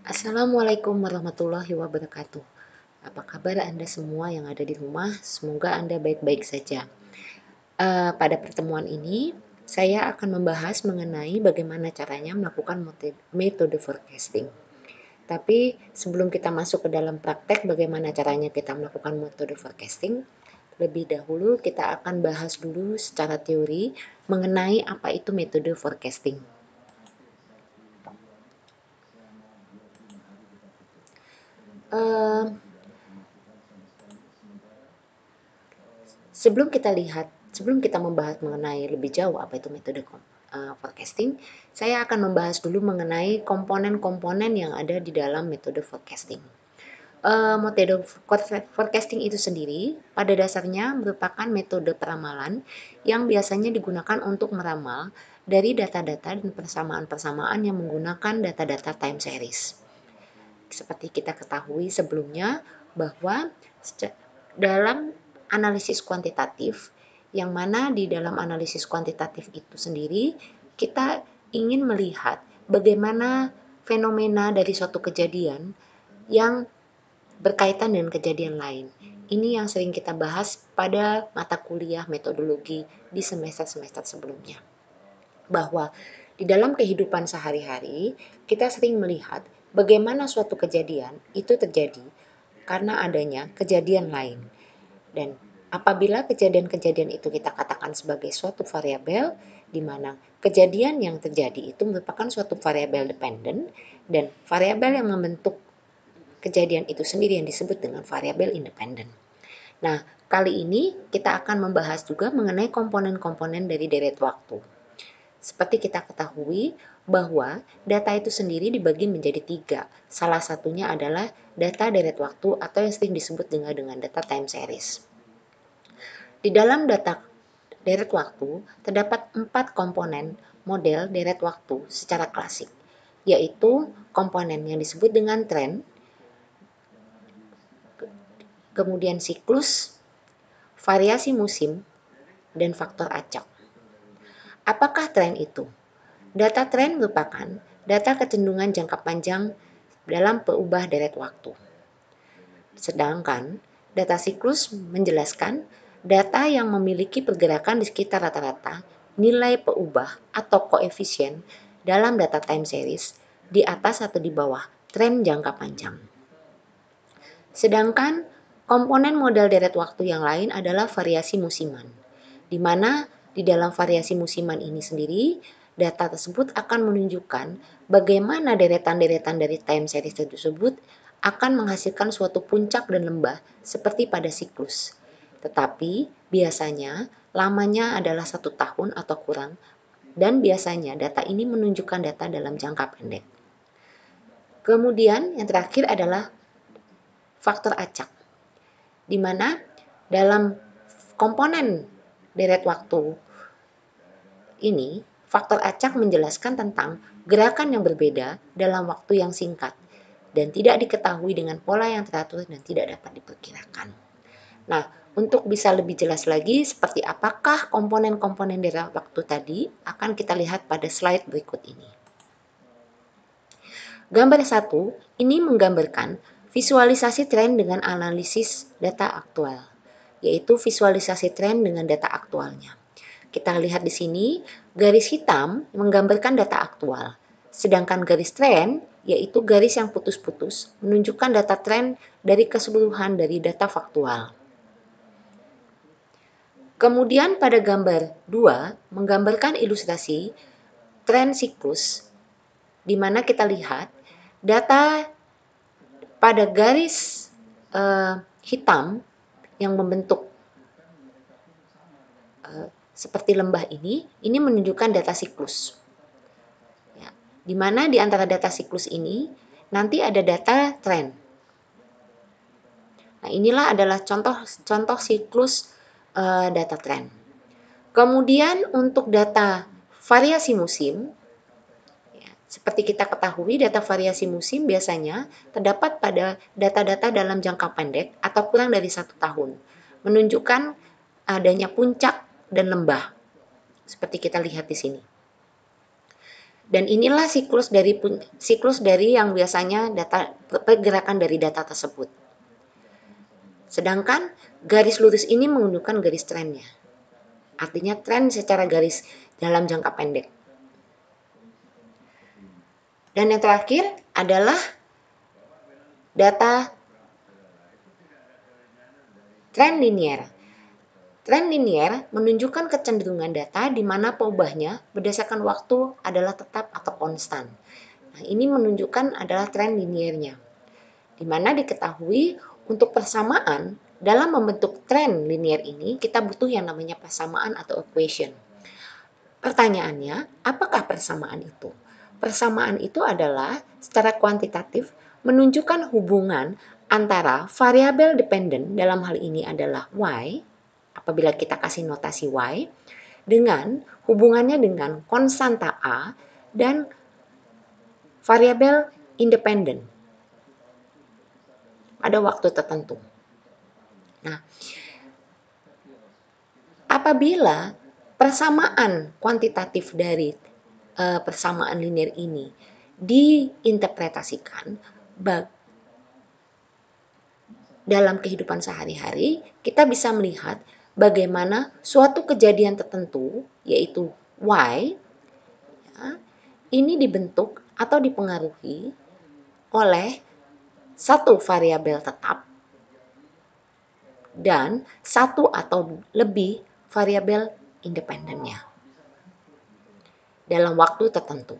Assalamualaikum warahmatullahi wabarakatuh. Apa kabar Anda semua yang ada di rumah? Semoga Anda baik-baik saja. Pada pertemuan ini, saya akan membahas mengenai bagaimana caranya melakukan metode forecasting. Tapi sebelum kita masuk ke dalam praktek bagaimana caranya kita melakukan metode forecasting, lebih dahulu kita akan bahas dulu secara teori mengenai apa itu metode forecasting. Uh, Sebelum kita membahas mengenai lebih jauh apa itu metode forecasting, saya akan membahas dulu mengenai komponen-komponen yang ada di dalam metode forecasting. Metode forecasting itu sendiri pada dasarnya merupakan metode peramalan yang biasanya digunakan untuk meramal dari data-data dan persamaan-persamaan yang menggunakan data-data time series. Seperti kita ketahui sebelumnya bahwa dalam analisis kuantitatif, yang mana di dalam analisis kuantitatif itu sendiri kita ingin melihat bagaimana fenomena dari suatu kejadian yang berkaitan dengan kejadian lain. Ini yang sering kita bahas pada mata kuliah metodologi di semester-semester sebelumnya. Bahwa di dalam kehidupan sehari-hari kita sering melihat bagaimana suatu kejadian itu terjadi karena adanya kejadian lain. Dan apabila kejadian-kejadian itu kita katakan sebagai suatu variabel, di mana kejadian yang terjadi itu merupakan suatu variabel dependent dan variabel yang membentuk kejadian itu sendiri yang disebut dengan variabel independen. Nah, kali ini kita akan membahas juga mengenai komponen-komponen dari deret waktu. Seperti kita ketahui bahwa data itu sendiri dibagi menjadi 3. Salah satunya adalah data deret waktu atau yang sering disebut dengan data time series. Di dalam data deret waktu terdapat 4 komponen model deret waktu secara klasik, yaitu komponen yang disebut dengan tren, kemudian siklus, variasi musim, dan faktor acak. Apakah tren itu? Data tren merupakan data kecenderungan jangka panjang dalam peubah deret waktu. Sedangkan data siklus menjelaskan data yang memiliki pergerakan di sekitar rata-rata nilai peubah atau koefisien dalam data time series di atas atau di bawah tren jangka panjang. Sedangkan komponen model deret waktu yang lain adalah variasi musiman, di mana di dalam variasi musiman ini sendiri, data tersebut akan menunjukkan bagaimana deretan-deretan dari time series tersebut akan menghasilkan suatu puncak dan lembah seperti pada siklus. Tetapi biasanya lamanya adalah 1 tahun atau kurang, dan biasanya data ini menunjukkan data dalam jangka pendek. Kemudian yang terakhir adalah faktor acak, di mana dalam komponen deret waktu ini, faktor acak menjelaskan tentang gerakan yang berbeda dalam waktu yang singkat dan tidak diketahui dengan pola yang teratur dan tidak dapat diperkirakan. Nah, untuk bisa lebih jelas lagi seperti apakah komponen-komponen deret waktu tadi akan kita lihat pada slide berikut ini. Gambar 1 ini menggambarkan visualisasi tren dengan analisis data aktual, yaitu visualisasi tren dengan data aktualnya. Kita lihat di sini, garis hitam menggambarkan data aktual, sedangkan garis tren, yaitu garis yang putus-putus, menunjukkan data tren dari keseluruhan dari data faktual. Kemudian pada gambar 2 menggambarkan ilustrasi tren siklus, di mana kita lihat data pada garis hitam yang membentuk seperti lembah ini menunjukkan data siklus. Ya, di mana di antara data siklus ini nanti ada data tren. Nah, inilah adalah contoh siklus data tren. Kemudian untuk data variasi musim, ya, seperti kita ketahui data variasi musim biasanya terdapat pada data-data dalam jangka pendek atau kurang dari 1 tahun, menunjukkan adanya puncak dan lembah, seperti kita lihat di sini. Dan inilah siklus dari yang biasanya pergerakan dari data tersebut. Sedangkan garis lurus ini menunjukkan garis trennya. Artinya tren secara garis dalam jangka pendek. Dan yang terakhir adalah data tren linier. Tren linier menunjukkan kecenderungan data di mana perubahannya berdasarkan waktu adalah tetap atau konstan. Nah, ini menunjukkan adalah tren liniernya. Di mana diketahui untuk persamaan dalam membentuk tren linier ini kita butuh yang namanya persamaan atau equation. Pertanyaannya, apakah persamaan itu? Persamaan itu adalah secara kuantitatif menunjukkan hubungan antara variabel dependen dalam hal ini adalah y, apabila kita kasih notasi y, dengan hubungannya dengan konstanta a dan variabel independen pada waktu tertentu. Nah, apabila persamaan kuantitatif dari persamaan linear ini diinterpretasikan dalam kehidupan sehari-hari, kita bisa melihat bagaimana suatu kejadian tertentu, yaitu Y, ya, ini dibentuk atau dipengaruhi oleh satu variabel tetap dan satu atau lebih variabel independennya dalam waktu tertentu.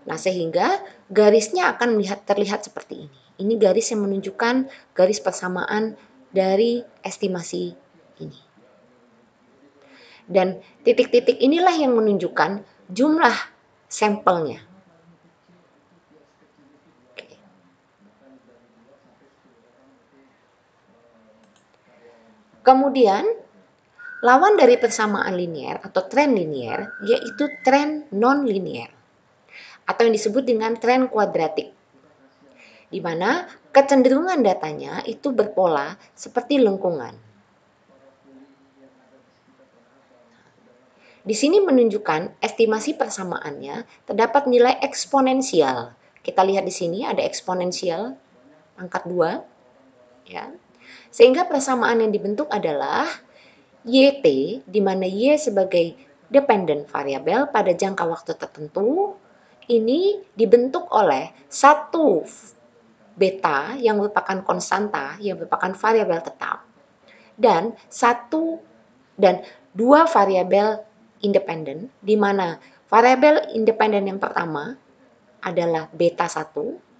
Nah, sehingga garisnya akan terlihat seperti ini. Ini garis yang menunjukkan garis persamaan dari estimasi ini. Dan titik-titik inilah yang menunjukkan jumlah sampelnya. Kemudian, lawan dari persamaan linier atau tren linier yaitu tren non-linier atau yang disebut dengan tren kuadratik, di mana kecenderungan datanya itu berpola seperti lengkungan. Di sini menunjukkan estimasi persamaannya terdapat nilai eksponensial. Kita lihat di sini ada eksponensial pangkat 2, ya. Sehingga persamaan yang dibentuk adalah YT, di mana Y sebagai dependent variable pada jangka waktu tertentu, ini dibentuk oleh satu beta yang merupakan konstanta, yang merupakan variabel tetap, dan dua variabel independen, di mana variabel independen yang pertama adalah beta 1,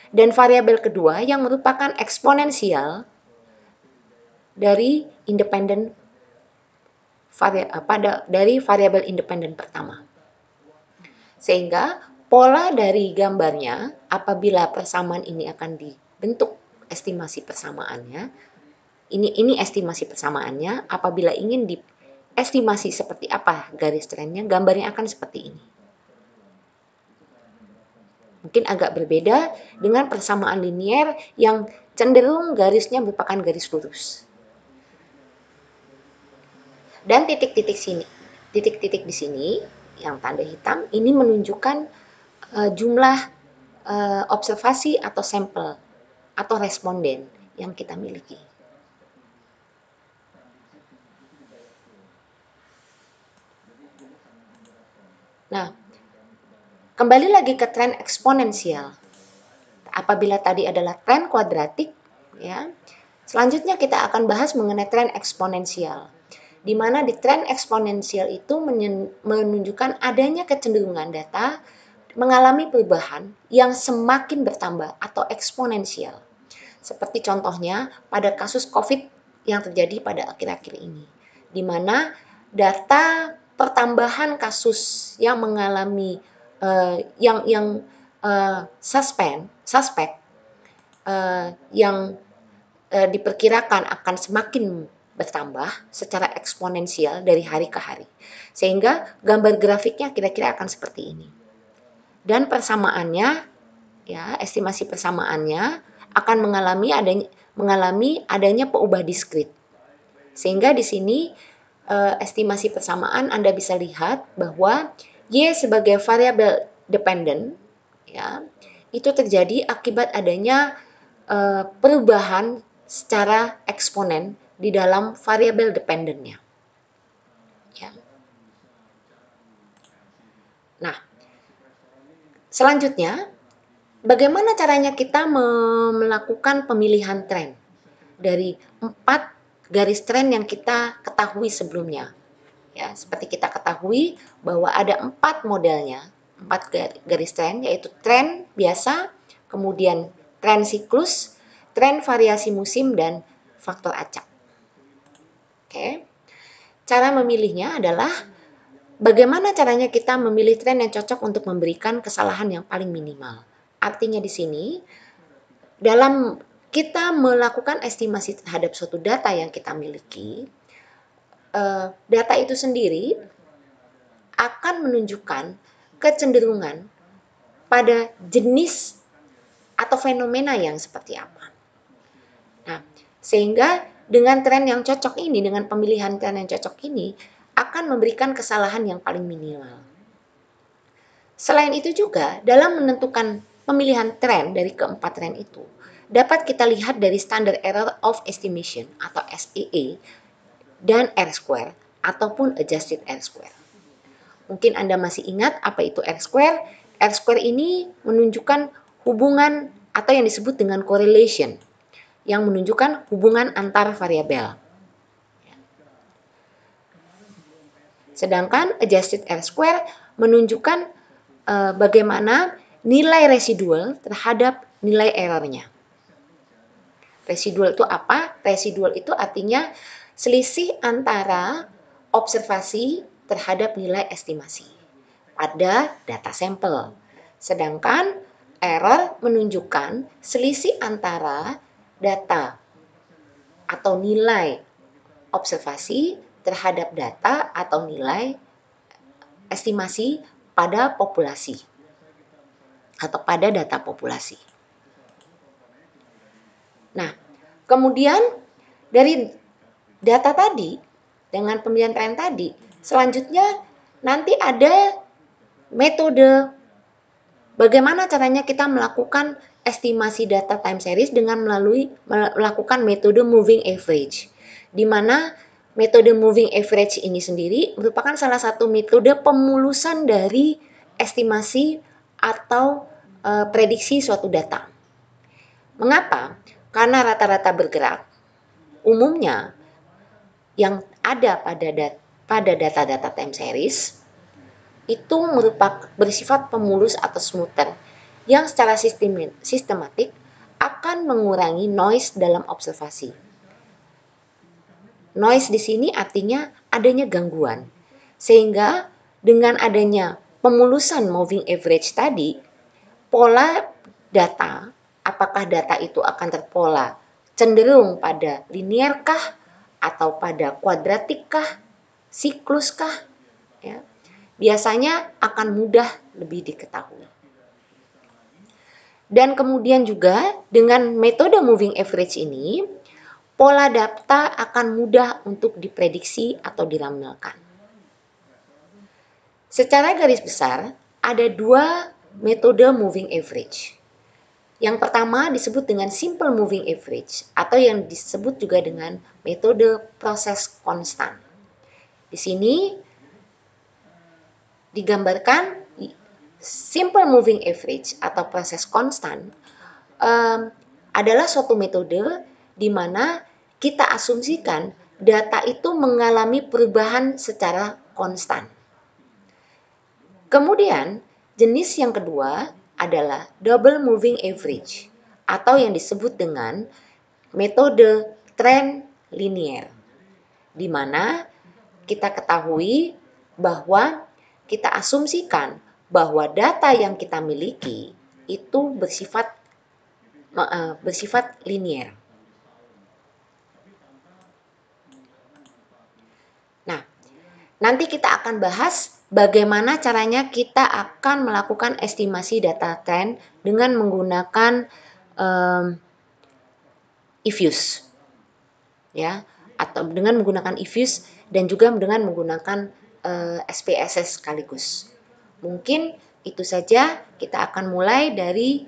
dan variabel kedua yang merupakan eksponensial dari variabel independen pertama. Sehingga pola dari gambarnya apabila persamaan ini akan dibentuk estimasi persamaannya, ini estimasi persamaannya, apabila ingin diestimasi seperti apa garis trennya, gambarnya akan seperti ini. Mungkin agak berbeda dengan persamaan linier yang cenderung garisnya merupakan garis lurus. Dan titik-titik di sini yang tanda hitam ini menunjukkan jumlah observasi atau sampel atau responden yang kita miliki. Nah, kembali lagi ke tren eksponensial. Apabila tadi adalah tren kuadratik, ya. Selanjutnya kita akan bahas mengenai tren eksponensial, di mana di tren eksponensial itu menunjukkan adanya kecenderungan data mengalami perubahan yang semakin bertambah atau eksponensial. Seperti contohnya pada kasus COVID yang terjadi pada akhir-akhir ini, di mana data pertambahan kasus yang mengalami suspek yang diperkirakan akan semakin bertambah secara eksponensial dari hari ke hari. Sehingga gambar grafiknya kira-kira akan seperti ini. Dan persamaannya, ya, estimasi persamaannya akan mengalami adanya peubah diskrit. Sehingga di sini estimasi persamaan Anda bisa lihat bahwa Y sebagai variabel dependent, ya, itu terjadi akibat adanya perubahan secara eksponen di dalam variabel dependentnya. Ya. Nah, selanjutnya, bagaimana caranya kita melakukan pemilihan tren dari 4 garis tren yang kita ketahui sebelumnya? Ya, seperti kita ketahui bahwa ada 4 modelnya, 4 garis tren, yaitu tren biasa, kemudian tren siklus, tren variasi musim, dan faktor acak. Oke. Cara memilihnya adalah bagaimana caranya kita memilih tren yang cocok untuk memberikan kesalahan yang paling minimal. Artinya di sini, dalam kita melakukan estimasi terhadap suatu data yang kita miliki, data itu sendiri akan menunjukkan kecenderungan pada jenis atau fenomena yang seperti apa. Nah, sehingga dengan tren yang cocok ini, dengan pemilihan tren yang cocok ini, akan memberikan kesalahan yang paling minimal. Selain itu juga, dalam menentukan pemilihan tren dari keempat tren itu, dapat kita lihat dari standard error of estimation atau SEA dan R-square ataupun adjusted R-square. Mungkin Anda masih ingat apa itu R-square? R-square ini menunjukkan hubungan atau yang disebut dengan correlation, yang menunjukkan hubungan antar variabel. Sedangkan adjusted R-square menunjukkan bagaimana nilai residual terhadap nilai errornya. Residual itu apa? Residual itu artinya selisih antara observasi terhadap nilai estimasi pada data sampel. Sedangkan error menunjukkan selisih antara data atau nilai observasi terhadap data atau nilai estimasi pada populasi atau pada data populasi. Nah, kemudian dari data tadi dengan pemilihan tren tadi, selanjutnya nanti ada metode bagaimana caranya kita melakukan estimasi data time series dengan melakukan metode moving average, di mana metode moving average ini sendiri merupakan salah satu metode pemulusan dari estimasi atau prediksi suatu data. Mengapa? Karena rata-rata bergerak, umumnya yang ada pada data-data time series itu bersifat pemulus atau smoother yang secara sistematik akan mengurangi noise dalam observasi. Noise di sini artinya adanya gangguan. Sehingga dengan adanya pemulusan moving average tadi, pola data, apakah data itu akan terpola cenderung pada linear kah atau pada kuadratik kah, siklus kah, ya, biasanya akan mudah lebih diketahui. Dan kemudian juga dengan metode moving average ini, pola data akan mudah untuk diprediksi atau diramalkan. Secara garis besar, ada 2 metode moving average. Yang pertama disebut dengan simple moving average atau yang disebut juga dengan metode proses konstan. Di sini digambarkan simple moving average atau proses konstan adalah suatu metode di mana kita asumsikan data itu mengalami perubahan secara konstan. Kemudian, jenis yang kedua adalah double moving average atau yang disebut dengan metode tren linier, di mana kita ketahui bahwa kita asumsikan bahwa data yang kita miliki itu bersifat linier. Nah, nanti kita akan bahas bagaimana caranya kita akan melakukan estimasi data tren dengan menggunakan eFuse, ya, atau dengan menggunakan eFuse dan juga dengan menggunakan SPSS sekaligus. Mungkin itu saja, kita akan mulai dari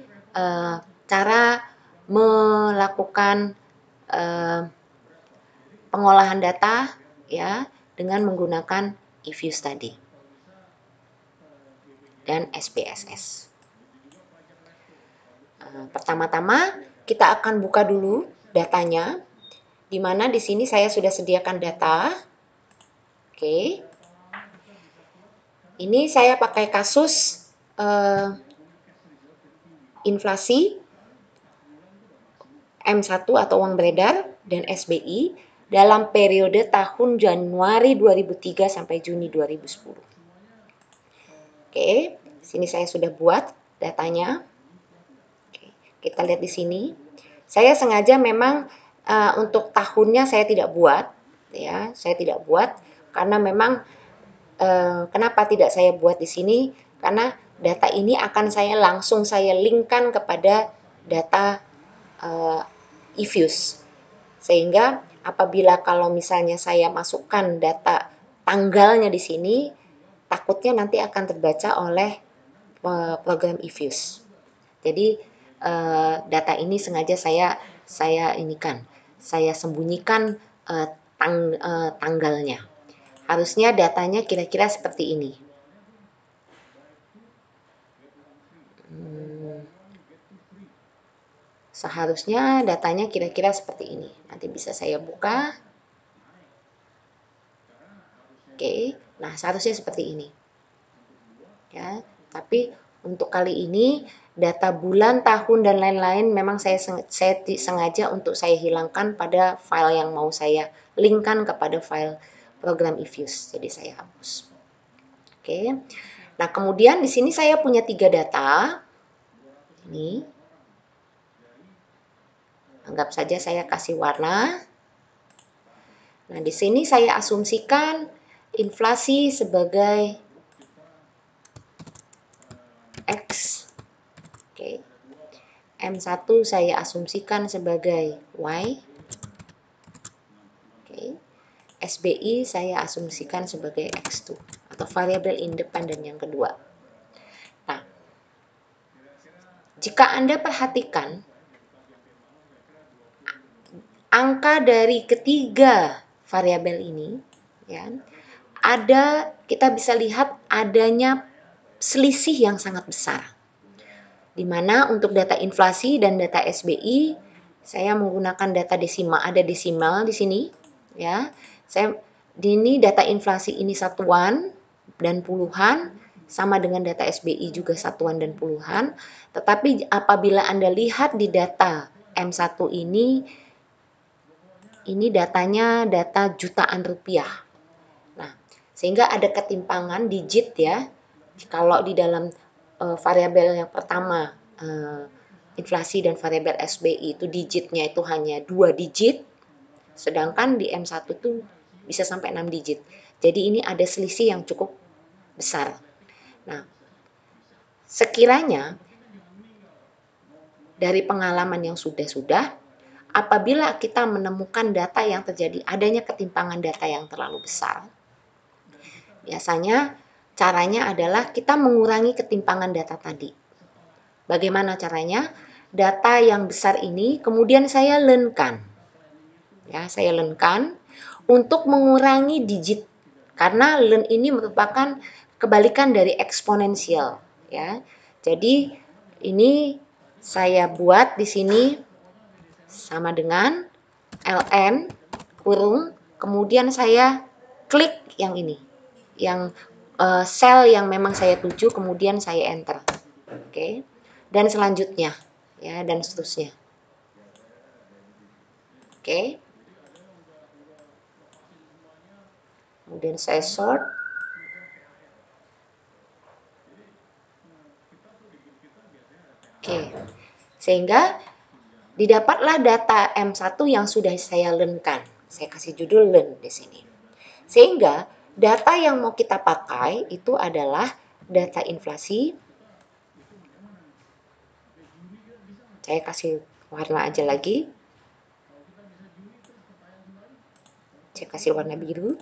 cara melakukan pengolahan data ya dengan menggunakan eViews tadi dan SPSS. Pertama-tama kita akan buka dulu datanya, di mana di sini saya sudah sediakan data. Oke. Ini saya pakai kasus inflasi M1 atau uang beredar dan SBI dalam periode tahun Januari 2003 sampai Juni 2010. Oke, sini saya sudah buat datanya. Oke, kita lihat di sini. Saya sengaja memang untuk tahunnya saya tidak buat, ya, saya tidak buat karena memang kenapa tidak saya buat di sini? Karena data ini akan langsung saya linkkan kepada data eViews. Sehingga apabila kalau misalnya saya masukkan data tanggalnya di sini, takutnya nanti akan terbaca oleh program eViews. Jadi data ini sengaja saya sembunyikan tanggalnya. Harusnya datanya kira-kira seperti ini. Seharusnya datanya kira-kira seperti ini. Nanti bisa saya buka. Oke, nah seharusnya seperti ini. Ya, tapi untuk kali ini data bulan, tahun dan lain-lain memang saya sengaja untuk saya hilangkan pada file yang mau saya linkkan kepada file program eViews. Jadi saya hapus. Oke. Nah, kemudian di sini saya punya 3 data. Ini. Anggap saja saya kasih warna. Nah, di sini saya asumsikan inflasi sebagai X. Oke. M1 saya asumsikan sebagai Y. Oke. SBI saya asumsikan sebagai X2 atau variabel independen yang kedua. Nah, jika Anda perhatikan angka dari ketiga variabel ini, ya, kita bisa lihat adanya selisih yang sangat besar. Di mana untuk data inflasi dan data SBI saya menggunakan data desimal, ada desimal di sini, ya. Ini data inflasi ini satuan dan puluhan, sama dengan data SBI juga satuan dan puluhan. Tetapi apabila Anda lihat di data M1 ini datanya data jutaan rupiah. Nah, sehingga ada ketimpangan digit ya. Kalau di dalam variabel yang pertama inflasi dan variabel SBI itu digitnya itu hanya 2 digit, sedangkan di M1 itu bisa sampai 6 digit. Jadi ini ada selisih yang cukup besar. Nah, sekiranya dari pengalaman yang sudah, apabila kita menemukan data yang terjadi adanya ketimpangan data yang terlalu besar, biasanya caranya adalah kita mengurangi ketimpangan data tadi. Bagaimana caranya? Data yang besar ini kemudian saya learn-kan. Ya, saya learn-kan untuk mengurangi digit. Karena learn ini merupakan kebalikan dari eksponensial, ya. Jadi ini saya buat di sini sama dengan ln kurung, kemudian saya klik yang ini, yang sel yang memang saya tuju, kemudian saya enter. Oke. Dan selanjutnya, ya, dan seterusnya. Oke. Kemudian saya sort. Oke. Sehingga didapatlah data M1 yang sudah saya learn-kan. Saya kasih judul learn di sini. Sehingga data yang mau kita pakai itu adalah data inflasi. Saya kasih warna aja lagi. Saya kasih warna biru.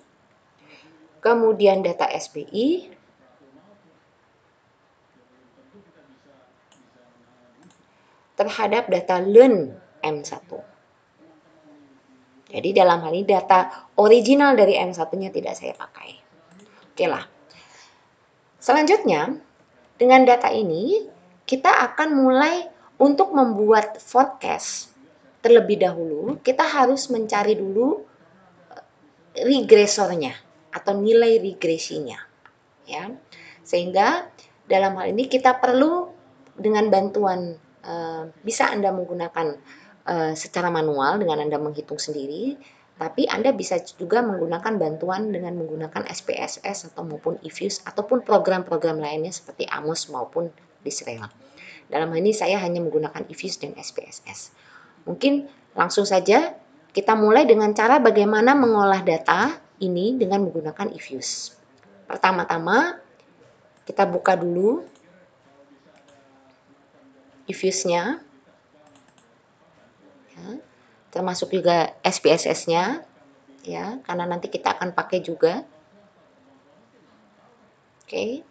Kemudian data SBI. terhadap data learn M1. Jadi dalam hal ini data original dari M1-nya tidak saya pakai. Oke lah. Selanjutnya, dengan data ini kita akan mulai untuk membuat forecast. Terlebih dahulu, kita harus mencari dulu regresornya atau nilai regresinya. Ya. Sehingga dalam hal ini kita perlu dengan bantuan bisa Anda menggunakan secara manual dengan Anda menghitung sendiri, tapi Anda bisa juga menggunakan bantuan dengan menggunakan SPSS atau maupun eFuse ataupun program-program lainnya seperti Amos maupun Disraeli. Dalam hal ini saya hanya menggunakan eFuse dan SPSS. Mungkin langsung saja kita mulai dengan cara bagaimana mengolah data ini dengan menggunakan eFuse. Pertama-tama kita buka dulu eFuse-nya, ya, termasuk juga SPSS-nya, ya, karena nanti kita akan pakai juga. Oke.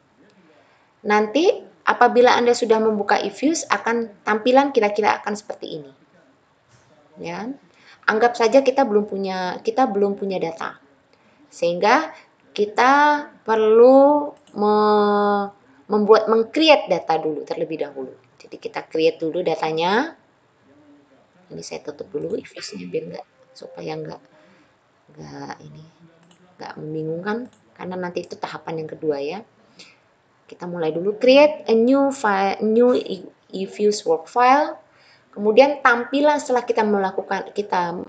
Nanti apabila Anda sudah membuka eFuse, akan tampilan kira-kira akan seperti ini. Ya. Anggap saja kita belum punya data. Sehingga kita perlu meng-create data dulu terlebih dahulu. Jadi kita create dulu datanya. Ini saya tutup dulu eFuse-nya biar supaya nggak membingungkan karena nanti itu tahapan yang kedua ya. Kita mulai dulu create a new file, new eFuse work file. Kemudian tampilan setelah kita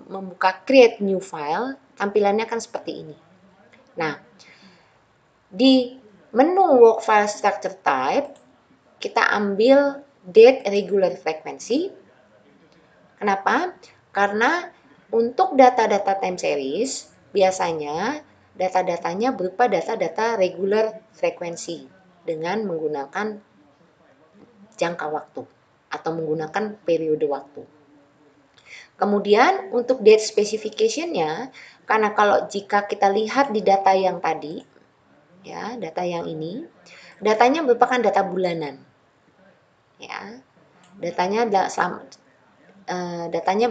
membuka create new file, tampilannya akan seperti ini. Nah, di menu work file structure type, kita ambil date regular frequency. Kenapa? Karena untuk data-data time series, biasanya data-datanya berupa data-data regular frekuensi dengan menggunakan jangka waktu atau menggunakan periode waktu. Kemudian untuk date specification-nya, karena jika kita lihat di data yang tadi, ya, data yang ini, datanya merupakan data bulanan. Ya. Datanya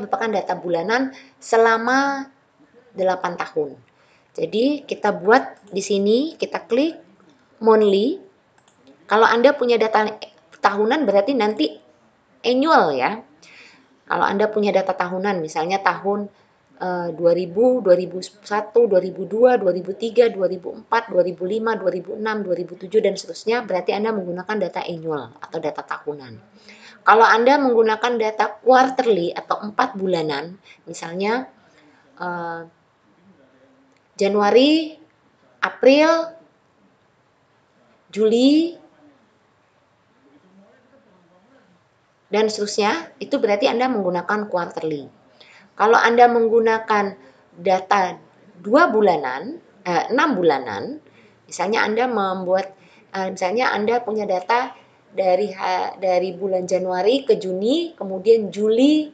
merupakan data bulanan selama 8 tahun. Jadi kita buat di sini, kita klik monthly. Kalau Anda punya data tahunan berarti nanti annual ya. Kalau Anda punya data tahunan, misalnya tahun 2000, 2001, 2002, 2003, 2004, 2005, 2006, 2007 dan seterusnya, berarti Anda menggunakan data annual atau data tahunan. Kalau Anda menggunakan data quarterly atau 4 bulanan, misalnya Januari, April, Juli, dan seterusnya, itu berarti Anda menggunakan quarterly. Kalau Anda menggunakan data 6 bulanan, misalnya Anda punya data dari bulan Januari ke Juni, kemudian Juli,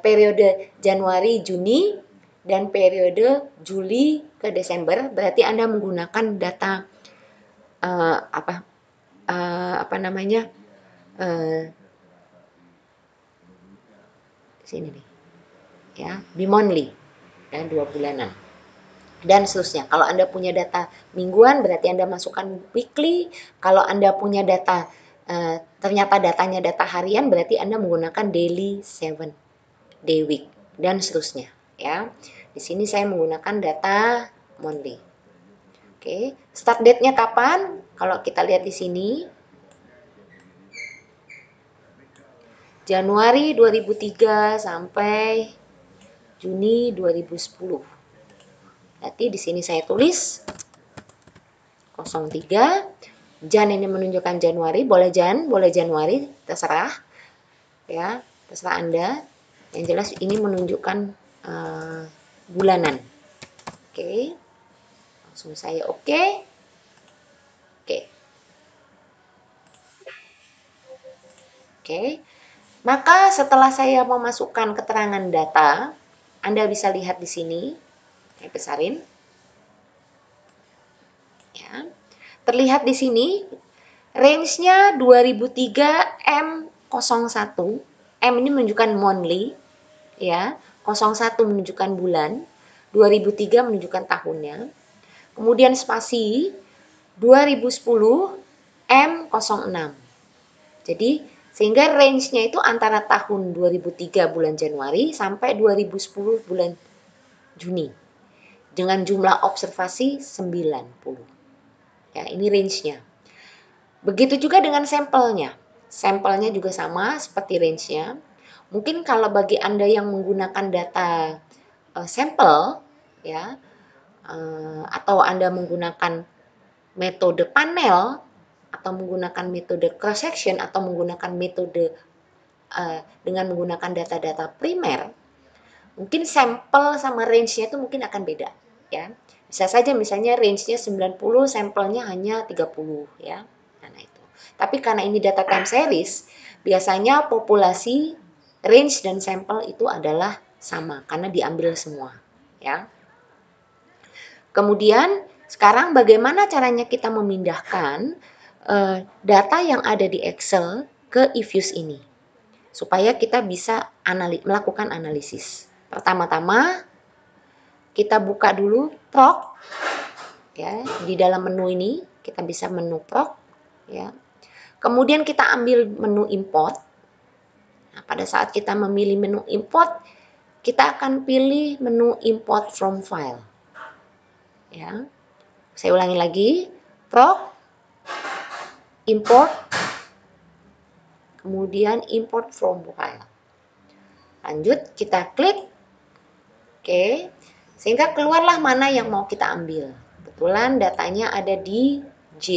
periode Januari Juni, dan periode Juli ke Desember, berarti Anda menggunakan data sini nih, ya, bimonthly, dan 2 bulanan. Dan seterusnya. Kalau Anda punya data mingguan, berarti Anda masukkan weekly. Kalau Anda punya data, ternyata datanya data harian, berarti Anda menggunakan daily, 7 day week, dan seterusnya. Ya, di sini saya menggunakan data monthly. Oke, start date-nya kapan? Kalau kita lihat di sini, Januari 2003 sampai Juni 2010. Berarti di sini saya tulis 03. Jan ini menunjukkan Januari, boleh Januari, terserah. Ya, terserah Anda. Yang jelas ini menunjukkan bulanan. Oke. Langsung saya oke. Oke. Maka setelah saya memasukkan keterangan data, Anda bisa lihat di sini. Saya besarin. Ya. Terlihat di sini range-nya 2003 M01 M ini menunjukkan monthly, ya. 01 menunjukkan bulan, 2003 menunjukkan tahunnya. Kemudian spasi 2010 M06. Jadi sehingga range-nya itu antara tahun 2003 bulan Januari sampai 2010 bulan Juni. Dengan jumlah observasi 90. Ya, ini range-nya. Begitu juga dengan sampelnya. Sampelnya juga sama seperti range-nya. Mungkin kalau bagi Anda yang menggunakan data sampel, ya, atau Anda menggunakan metode panel, atau menggunakan metode cross section, atau menggunakan metode dengan menggunakan data-data primer, mungkin sampel sama range-nya itu mungkin akan beda, ya. Bisa saja misalnya range-nya 90, sampelnya hanya 30, ya. Nah, itu. Tapi karena ini data time series, biasanya populasi, range dan sampel itu adalah sama karena diambil semua, ya. Kemudian sekarang bagaimana caranya kita memindahkan data yang ada di Excel ke eViews ini supaya kita bisa melakukan analisis. Pertama-tama kita buka dulu proc, ya, di dalam menu ini kita bisa menu proc, ya. Kemudian kita ambil menu import. Nah, pada saat kita memilih menu import, kita akan pilih menu import from file, ya. Saya ulangi lagi, proc, import, kemudian import from file. Lanjut kita klik, oke, sehingga keluarlah mana yang mau kita ambil. Kebetulan datanya ada di J,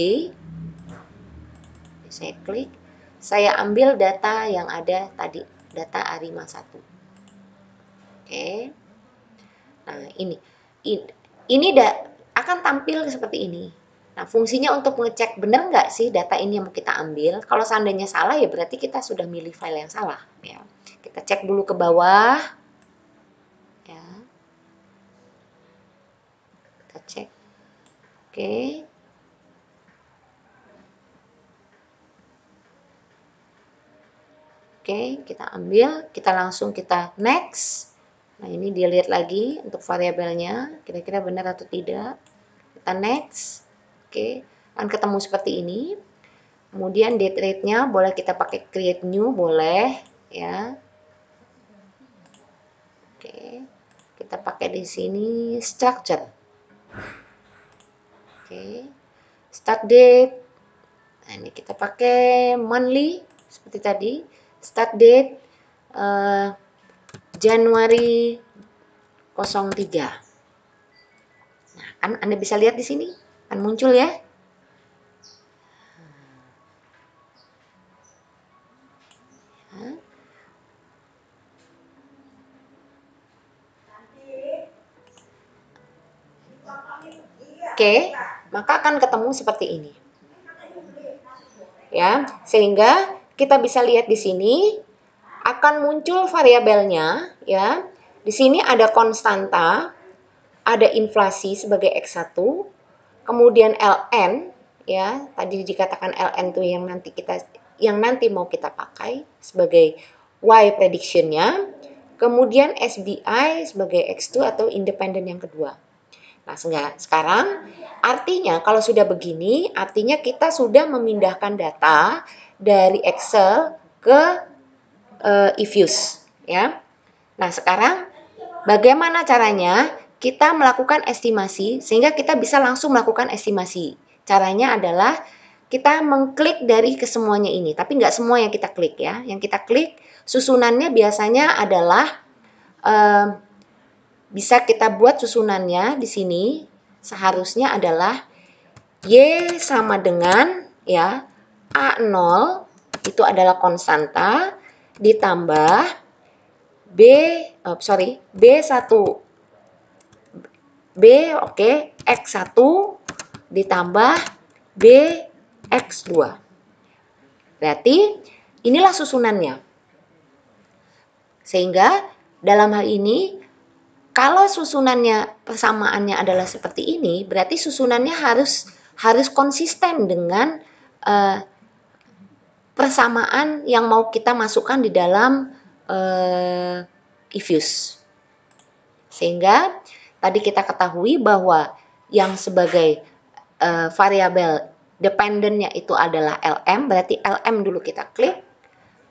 saya klik, saya ambil data yang ada tadi, data Arima 1. Oke, nah ini akan tampil seperti ini. Nah, fungsinya untuk mengecek benar nggak sih data ini yang mau kita ambil. Kalau seandainya salah, ya berarti kita sudah milih file yang salah, ya. Kita cek dulu ke bawah, ya. Kita cek, oke. Oke, kita ambil, kita langsung kita next. Nah, ini dilihat lagi untuk variabelnya, kira-kira benar atau tidak. Kita next, oke, akan ketemu seperti ini. Kemudian date rate-nya boleh kita pakai create new, boleh, ya. Oke, kita pakai di sini structure. Oke, start date. Nah, ini kita pakai monthly seperti tadi. Start date Januari 03. Nah, kan Anda bisa lihat di sini, kan muncul ya. Oke, maka akan ketemu seperti ini. Ya, sehingga kita bisa lihat di sini akan muncul variabelnya, ya. Di sini ada konstanta, ada inflasi sebagai X1, kemudian ln, ya. Tadi dikatakan ln itu yang nanti mau kita pakai sebagai Y prediction-nya, kemudian SBI sebagai X2 atau independen yang kedua. Nah, sekarang artinya kalau sudah begini, artinya kita sudah memindahkan data dari Excel ke eViews, ya. Nah, sekarang bagaimana caranya kita melakukan estimasi sehingga kita bisa langsung melakukan estimasi. Caranya adalah kita mengklik dari kesemuanya ini, tapi nggak semua yang kita klik, ya. Yang kita klik susunannya biasanya adalah bisa kita buat susunannya di sini seharusnya adalah Y sama dengan, ya, A0 itu adalah konstanta ditambah B1 X1 ditambah B X2. Berarti inilah susunannya. Sehingga dalam hal ini kalau susunannya persamaannya adalah seperti ini, berarti susunannya harus konsisten dengan persamaan yang mau kita masukkan di dalam if-use. Sehingga tadi kita ketahui bahwa yang sebagai variabel dependennya itu adalah LM, berarti LM dulu kita klik.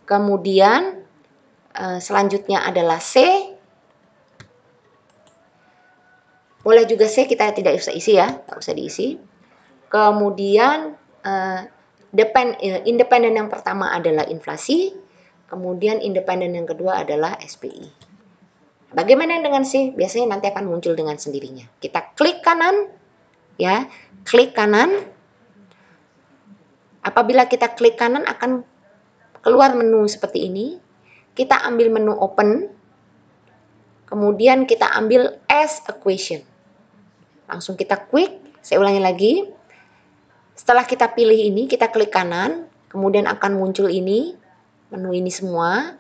Kemudian selanjutnya adalah C. Boleh juga C kita tidak usah isi ya, tidak usah diisi. Kemudian independen yang pertama adalah inflasi, kemudian independen yang kedua adalah SPI. Bagaimana dengan C? Biasanya nanti akan muncul dengan sendirinya. Kita klik kanan, ya, klik kanan. Apabila kita klik kanan akan keluar menu seperti ini. Kita ambil menu open, kemudian kita ambil as equation. Langsung kita klik, saya ulangi lagi. Setelah kita pilih ini, kita klik kanan, kemudian akan muncul ini, menu ini semua.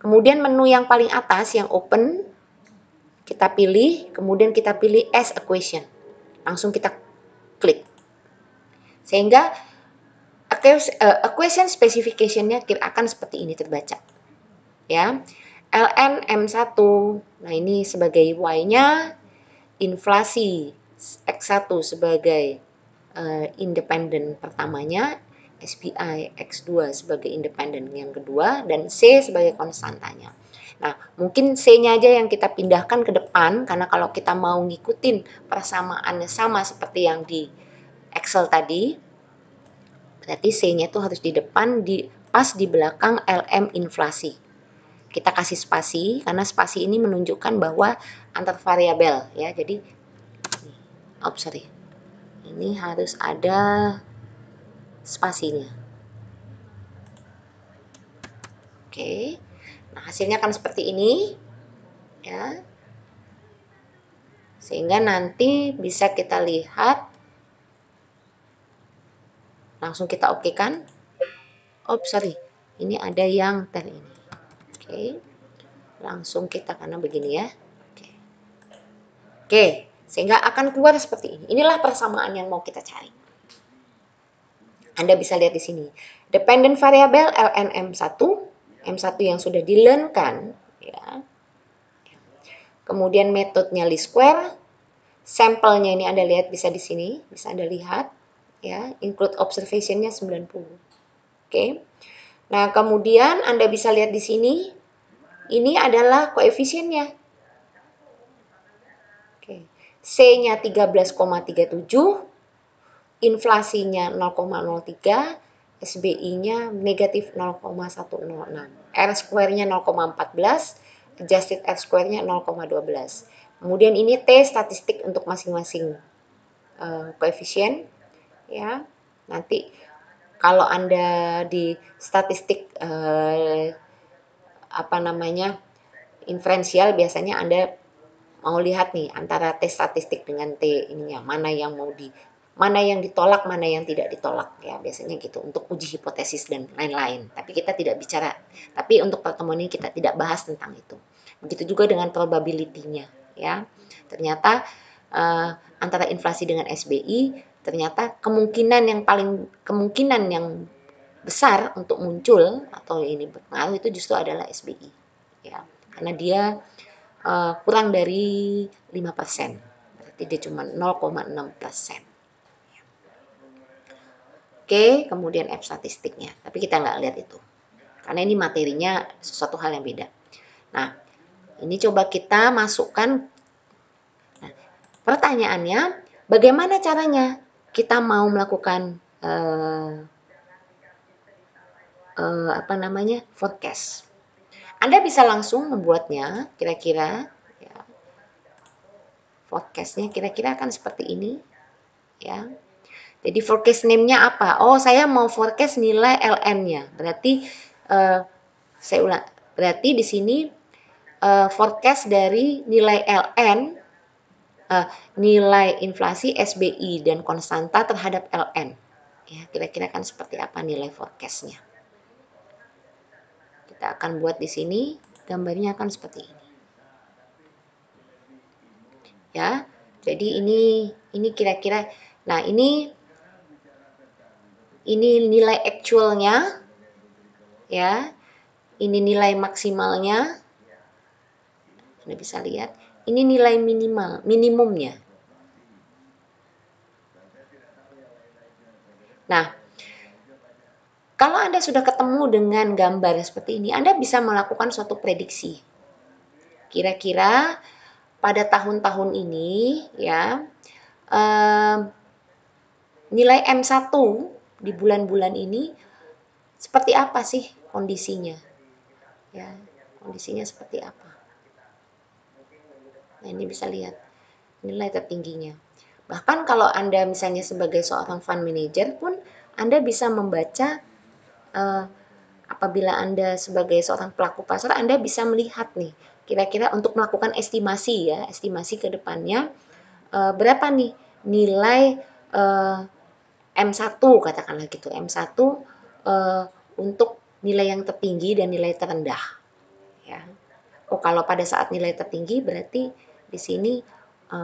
Kemudian menu yang paling atas, yang open, kita pilih, kemudian kita pilih as equation. Langsung kita klik. Sehingga equation specification-nya akan seperti ini terbaca. Ya. ln M1. Nah, ini sebagai Y-nya, inflasi X1 sebagai independen pertamanya, SPI X2 sebagai independen yang kedua, dan C sebagai konstantanya. Nah, mungkin C-nya aja yang kita pindahkan ke depan, karena kalau kita mau ngikutin persamaannya sama seperti yang di Excel tadi, berarti C-nya itu harus di depan, pas di belakang LM inflasi. Kita kasih spasi, karena spasi ini menunjukkan bahwa antar variabel, ya. Jadi, ini harus ada spasinya. Oke. Nah, hasilnya akan seperti ini. Ya. Sehingga nanti bisa kita lihat. Langsung kita okekan. Ini ada yang tadi ini. Oke. Langsung kita, karena begini ya. Oke. Sehingga akan keluar seperti ini. Inilah persamaan yang mau kita cari. Anda bisa lihat di sini. Dependent variable ln M1. M1 yang sudah di-learn-kan. Ya. Kemudian metodenya least square. Sampelnya ini Anda lihat bisa di sini. Bisa Anda lihat. Ya. Include observation-nya 90. Oke. Nah, kemudian Anda bisa lihat di sini. Ini adalah koefisiennya. Oke. C-nya 13,37. Inflasinya 0,03, SBI-nya negatif 0,106, R square-nya 0,14, adjusted R square-nya 0,12. Kemudian ini T statistik untuk masing-masing koefisien, ya. Nanti kalau Anda di statistik inferensial, biasanya Anda mau lihat nih antara T statistik dengan T ininya, mana yang ditolak, mana yang tidak ditolak, ya biasanya gitu untuk uji hipotesis dan lain-lain. Tapi kita tidak bicara, tapi untuk pertemuan ini kita tidak bahas tentang itu. Begitu juga dengan probability-nya, ya. Ternyata antara inflasi dengan SBI, ternyata kemungkinan yang besar untuk muncul atau ini berpengaruh itu justru adalah SBI, ya, karena dia kurang dari 5%, berarti dia cuma 0,6%. Oke, kemudian F statistiknya. Tapi kita nggak lihat itu. Karena ini materinya sesuatu hal yang beda. Nah, ini coba kita masukkan. Nah, pertanyaannya, bagaimana caranya kita mau melakukan forecast? Anda bisa langsung membuatnya, kira-kira. Ya, forecastnya kira-kira akan seperti ini. Ya. Jadi forecast name-nya apa? Oh, saya mau forecast nilai LN-nya. Berarti berarti di sini forecast dari nilai LN, nilai inflasi SBI dan konstanta terhadap LN. Ya, kira-kira kan seperti apa nilai forecast-nya? Kita akan buat di sini, gambarnya akan seperti ini. Ya. Jadi ini kira-kira, nah ini nilai actualnya, ya. Ini nilai maksimalnya. Anda bisa lihat, ini nilai minimumnya. Nah, kalau Anda sudah ketemu dengan gambar seperti ini, Anda bisa melakukan suatu prediksi. Kira-kira pada tahun-tahun ini, ya, nilai M1 di bulan-bulan ini seperti apa sih kondisinya? Ya, kondisinya seperti apa? Nah, ini bisa lihat nilai tertingginya. Bahkan kalau Anda misalnya sebagai seorang fund manager pun Anda bisa membaca, apabila Anda sebagai seorang pelaku pasar, Anda bisa melihat nih, kira-kira untuk melakukan estimasi ya, estimasi ke depannya, berapa nih nilai M1 katakanlah gitu, M1 untuk nilai yang tertinggi dan nilai terendah ya. Oh, kalau pada saat nilai tertinggi berarti di sini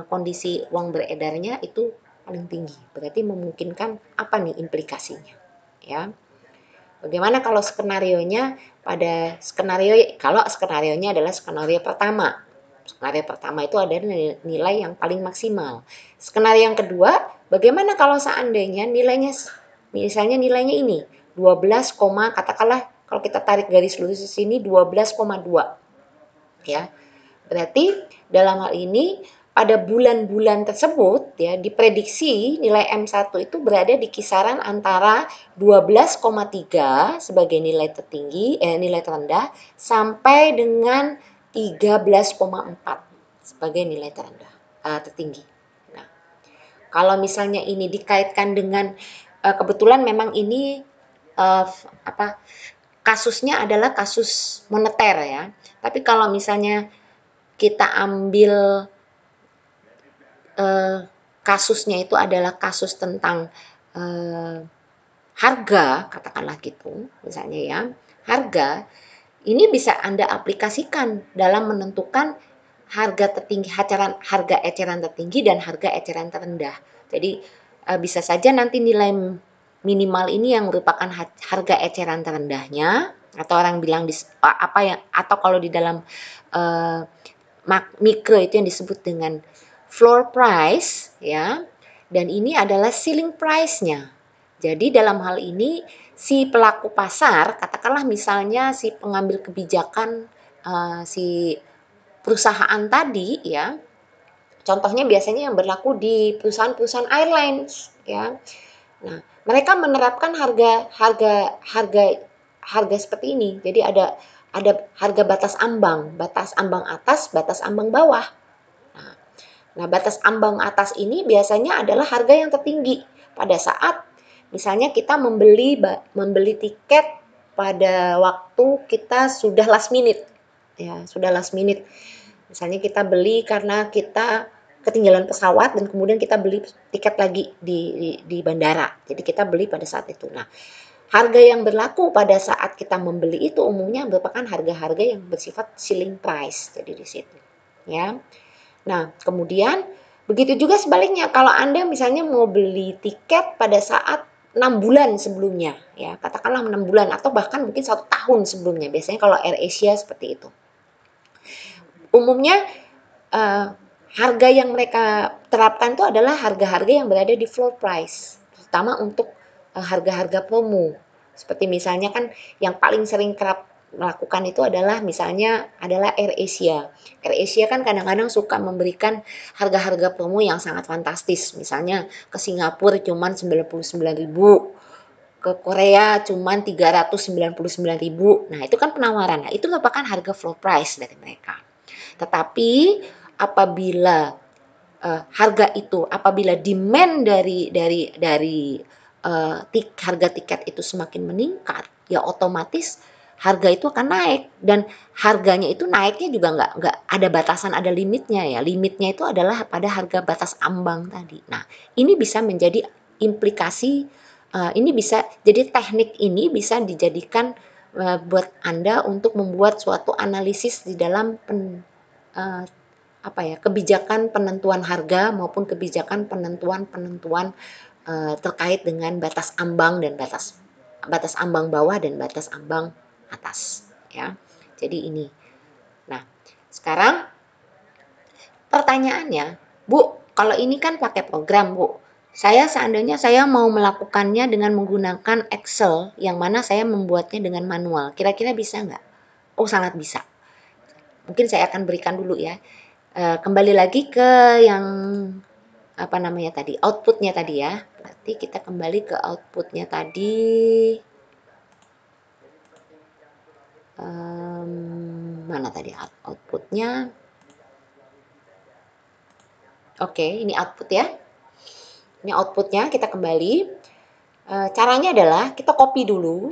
kondisi uang beredarnya itu paling tinggi. Berarti memungkinkan apa nih implikasinya? Ya. Bagaimana kalau skenarionya pada kalau skenarionya adalah skenario pertama. Skenario pertama itu ada nilai yang paling maksimal. Skenario yang kedua, bagaimana kalau seandainya nilainya misalnya nilainya ini 12, katakanlah kalau kita tarik garis lurus di sini 12,2 ya. Berarti dalam hal ini pada bulan-bulan tersebut ya diprediksi nilai M1 itu berada di kisaran antara 12,3 sebagai nilai tertinggi nilai terendah sampai dengan 13,4 sebagai nilai terendah tertinggi. Nah, kalau misalnya ini dikaitkan dengan kebetulan memang ini kasusnya adalah kasus moneter ya. Tapi kalau misalnya kita ambil kasusnya itu adalah kasus tentang harga, katakanlah gitu, misalnya ya, harga ini bisa Anda aplikasikan dalam menentukan harga tertinggi, harga eceran tertinggi dan harga eceran terendah. Jadi bisa saja nanti nilai minimal ini yang merupakan harga eceran terendahnya, atau orang bilang apa yang, atau kalau di dalam mikro itu yang disebut dengan floor price ya, dan ini adalah ceiling price-nya. Jadi dalam hal ini si pelaku pasar, katakanlah misalnya si pengambil kebijakan si perusahaan tadi ya, contohnya biasanya yang berlaku di perusahaan-perusahaan airlines ya. Nah, mereka menerapkan harga seperti ini. Jadi ada harga batas ambang atas, batas ambang bawah. Nah, batas ambang atas ini biasanya adalah harga yang tertinggi pada saat misalnya kita membeli tiket pada waktu kita sudah last minute. Ya, sudah last minute. Misalnya kita beli karena kita ketinggalan pesawat dan kemudian kita beli tiket lagi di bandara. Jadi kita beli pada saat itu. Nah, harga yang berlaku pada saat kita membeli itu umumnya merupakan harga-harga yang bersifat ceiling price. Jadi di situ, ya. Nah, kemudian begitu juga sebaliknya kalau Anda misalnya mau beli tiket pada saat 6 bulan sebelumnya, ya, katakanlah 6 bulan atau bahkan mungkin 1 tahun sebelumnya. Biasanya kalau AirAsia seperti itu. Umumnya harga yang mereka terapkan itu adalah harga-harga yang berada di floor price, terutama untuk harga-harga promo. Seperti misalnya kan yang paling sering kerap melakukan itu adalah misalnya adalah AirAsia. AirAsia kan kadang-kadang suka memberikan harga-harga promo yang sangat fantastis. Misalnya ke Singapura cuman 99.000, ke Korea cuman 399.000. Nah, itu kan penawaran. Nah, itu merupakan harga floor price dari mereka. Tetapi apabila apabila demand dari harga tiket itu semakin meningkat, ya otomatis harga itu akan naik, dan harganya itu naiknya juga nggak ada batasan, ada limitnya ya. Limitnya itu adalah pada harga batas ambang tadi. Nah, ini bisa menjadi implikasi, ini bisa jadi teknik ini bisa dijadikan buat Anda untuk membuat suatu analisis di dalam kebijakan penentuan harga maupun kebijakan penentuan terkait dengan batas ambang dan batas ambang bawah dan batas ambang atas ya. Jadi ini. Nah, sekarang pertanyaannya, Bu, kalau ini kan pakai program, Bu. Seandainya saya mau melakukannya dengan menggunakan Excel, yang mana saya membuatnya dengan manual. Kira-kira bisa nggak? Oh, sangat bisa. Mungkin saya akan berikan dulu ya. Kembali lagi ke yang apa namanya tadi, outputnya tadi ya. Berarti kita kembali ke outputnya tadi. Mana tadi outputnya? Oke, ini output ya. Ini outputnya, kita kembali. Caranya adalah kita copy dulu.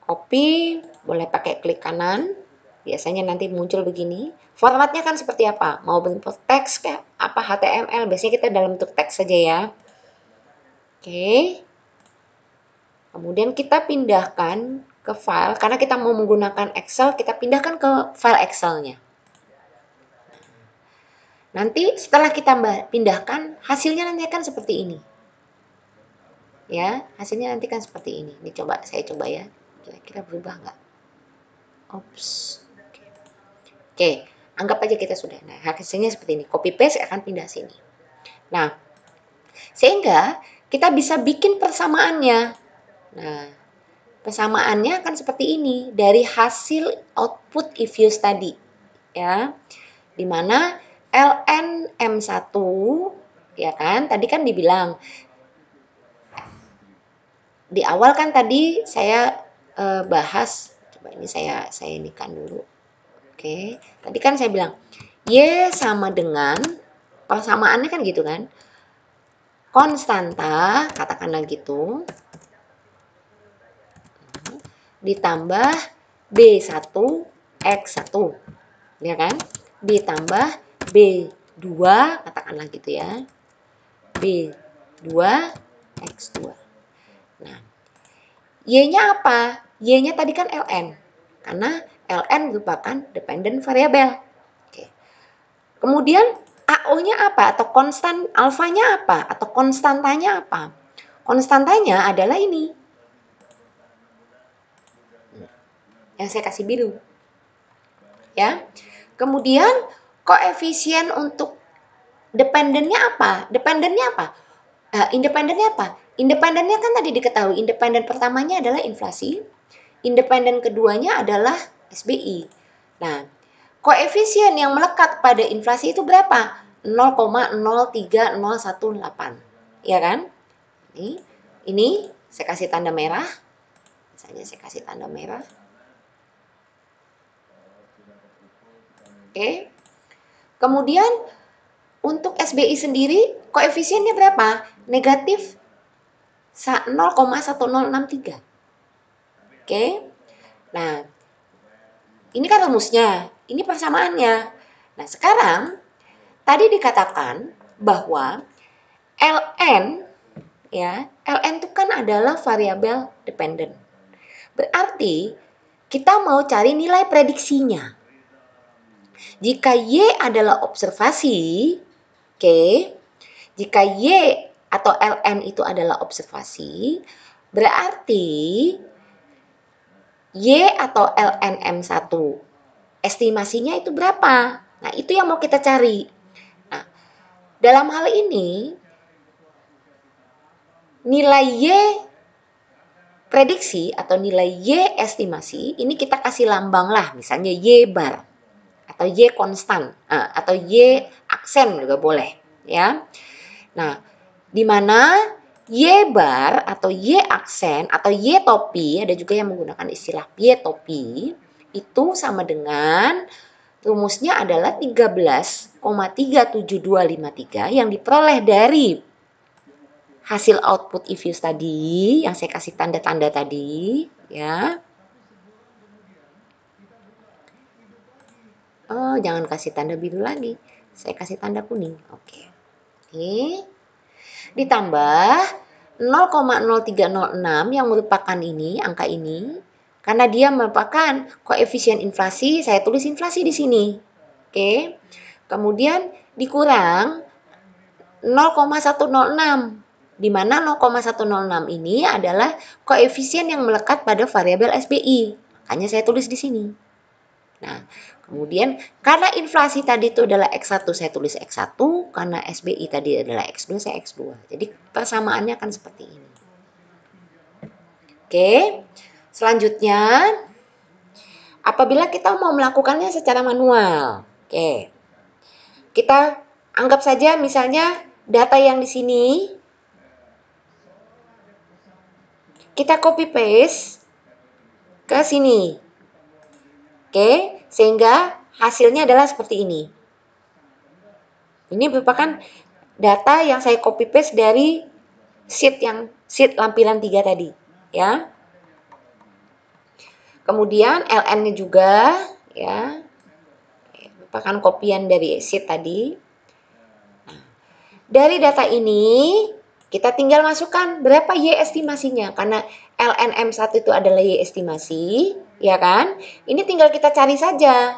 Copy, boleh pakai klik kanan. Biasanya nanti muncul begini. Formatnya kan seperti apa? Mau bentuk teks kayak apa HTML, biasanya kita dalam bentuk teks saja ya. Oke. Kemudian kita pindahkan ke file, karena kita mau menggunakan Excel, kita pindahkan ke file Excel-nya. Nanti setelah kita pindahkan, hasilnya nanti akan seperti ini. Ya, hasilnya nanti kan seperti ini. Ini coba, saya coba ya. Kira-kira berubah nggak? Ops. Oke, anggap aja kita sudah. Nah, hasilnya seperti ini. Copy paste akan pindah sini. Nah, sehingga kita bisa bikin persamaannya. Nah, persamaannya akan seperti ini dari hasil output if use tadi. Ya. Di mana ln M1 ya kan, tadi kan dibilang di awal kan tadi saya bahas, coba ini saya inikan dulu. Oke, tadi kan saya bilang Y sama dengan, persamaannya kan gitu kan, konstanta, katakanlah gitu, ditambah B1 X1, ya kan, ditambah B2, katakanlah gitu ya, B2 X2. Nah, Y-nya apa? Y-nya tadi kan ln, karena ln merupakan dependent variable. Oke. Kemudian AO-nya apa? Atau konstan alfanya apa? Atau konstantanya apa? Konstantanya adalah ini. Yang saya kasih biru. Ya. Kemudian koefisien untuk dependennya apa? Dependennya apa? Independennya apa? Independennya kan tadi diketahui. Independen pertamanya adalah inflasi. Independen keduanya adalah SBI. Nah, koefisien yang melekat pada inflasi itu berapa? 0,03018. Ya kan? Ini saya kasih tanda merah. Misalnya saya kasih tanda merah. Oke. Kemudian untuk SBI sendiri koefisiennya berapa? Negatif 0,1063. Oke. Nah, ini kan rumusnya, ini persamaannya. Nah, sekarang tadi dikatakan bahwa ln ya, ln itu kan adalah variabel dependent. Berarti kita mau cari nilai prediksinya. Jika Y adalah observasi, oke, jika Y atau ln itu adalah observasi, berarti Y atau ln M1 estimasinya itu berapa? Nah, itu yang mau kita cari. Nah, dalam hal ini nilai Y prediksi atau nilai Y estimasi ini kita kasih lambang lah, misalnya Y bar atau Y konstan atau Y aksen juga boleh ya. Nah, di mana Y bar atau Y aksen atau Y topi, ada juga yang menggunakan istilah Y topi, itu sama dengan rumusnya adalah 13,37253 yang diperoleh dari hasil output if use tadi, yang saya kasih tanda-tanda tadi, ya. Oh, jangan kasih tanda biru lagi. Saya kasih tanda kuning. Oke. Oke. Ditambah 0,0306 yang merupakan ini, angka ini. Karena dia merupakan koefisien inflasi, saya tulis inflasi di sini. Oke. Kemudian dikurang 0,106. di mana 0,106 ini adalah koefisien yang melekat pada variabel SBI. Makanya saya tulis di sini. Nah, kemudian karena inflasi tadi itu adalah X1, saya tulis X1, karena SBI tadi adalah X2, saya X2. Jadi persamaannya akan seperti ini. Oke, selanjutnya apabila kita mau melakukannya secara manual. Oke, kita anggap saja misalnya data yang di sini kita copy paste ke sini. Oke, sehingga hasilnya adalah seperti ini. Ini merupakan data yang saya copy paste dari sheet lampiran 3 tadi, ya. Kemudian ln-nya juga, ya, merupakan kopian dari sheet tadi. Nah, dari data ini kita tinggal masukkan berapa Y estimasinya, karena ln M1 itu adalah Y estimasi, ya kan? Ini tinggal kita cari saja.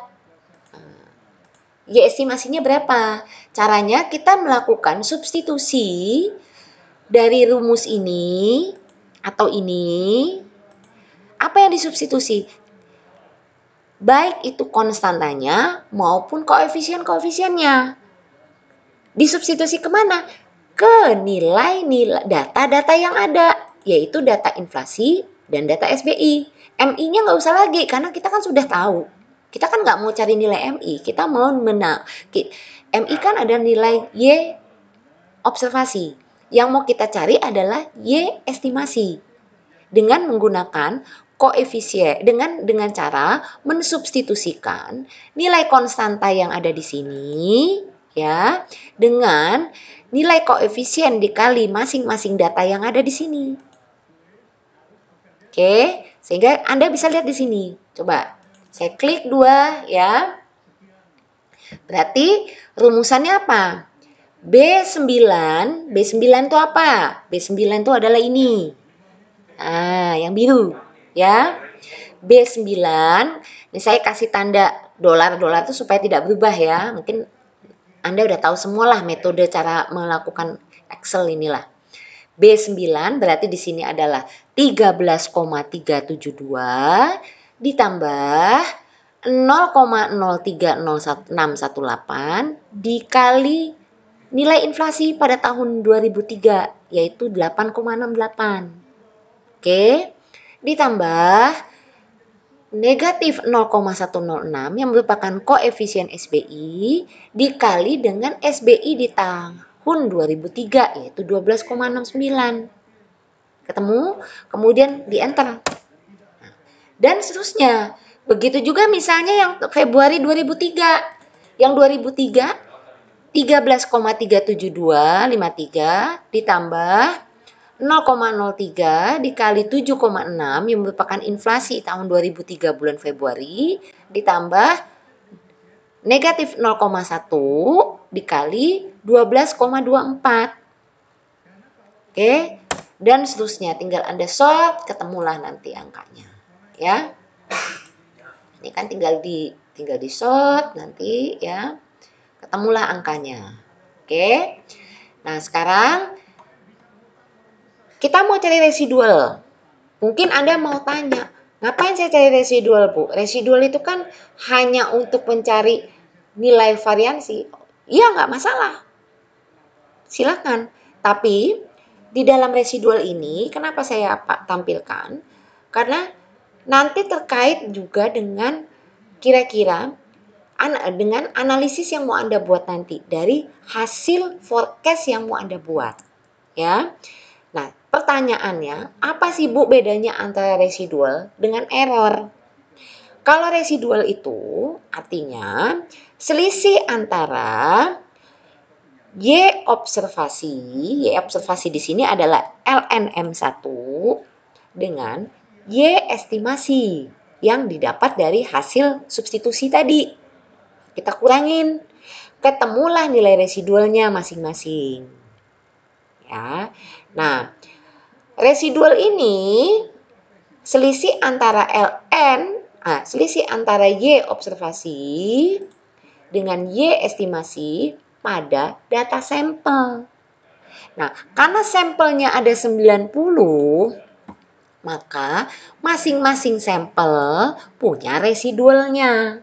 Y estimasinya berapa? Caranya kita melakukan substitusi dari rumus ini atau ini. Apa yang disubstitusi? Baik itu konstantanya maupun koefisien-koefisiennya. Disubstitusi kemana? Ke nilai-nilai data-data yang ada, yaitu data inflasi dan data SBI. MI-nya nggak usah lagi, karena kita kan sudah tahu. Kita kan nggak mau cari nilai MI, kita mau MI kan ada nilai Y observasi. Yang mau kita cari adalah Y estimasi. Dengan menggunakan koefisien, dengan cara mensubstitusikan nilai konstanta yang ada di sini, ya, dengan nilai koefisien dikali masing-masing data yang ada di sini. Oke, sehingga Anda bisa lihat di sini. Coba saya klik 2, ya. Berarti rumusannya apa? B9 itu apa? B9 itu adalah ini. Nah, yang biru, ya. B9, ini saya kasih tanda dolar-dolar itu supaya tidak berubah, ya. Mungkin Anda udah tahu semualah metode cara melakukan Excel inilah. B9 berarti di sini adalah 13,372 ditambah 0,0301618 dikali nilai inflasi pada tahun 2003 yaitu 8,68. Oke, ditambah negatif 0,106 yang merupakan koefisien SBI dikali dengan SBI di tahun 2003 yaitu 12,69. Ketemu? Kemudian di enter. Dan seterusnya. Begitu juga misalnya yang Februari 2003. Yang 2003 13,37253 ditambah 0,03 dikali 7,6 yang merupakan inflasi tahun 2003 bulan Februari ditambah negatif 0,1 dikali 12,24. Oke, dan seterusnya tinggal Anda sort, ketemulah nanti angkanya, ya. Ini kan tinggal di sort nanti, ya. Ketemulah angkanya. Oke. Nah, sekarang kita mau cari residual. Mungkin Anda mau tanya, ngapain saya cari residual, Bu? Residual itu kan hanya untuk mencari nilai variansi. Iya, nggak masalah. Silakan. Tapi di dalam residual ini, kenapa saya tampilkan? Karena nanti terkait juga dengan kira-kira dengan analisis yang mau Anda buat nanti dari hasil forecast yang mau Anda buat. Ya. Nah, pertanyaannya, apa sih Bu bedanya antara residual dengan error? Kalau residual itu artinya selisih antara Y observasi di sini adalah LNM1 dengan Y estimasi yang didapat dari hasil substitusi tadi. Kita kurangin, ketemulah nilai residualnya masing-masing. Ya. Nah, residual ini selisih antara selisih antara Y observasi dengan Y estimasi pada data sampel. Nah, karena sampelnya ada 90, maka masing-masing sampel punya residualnya.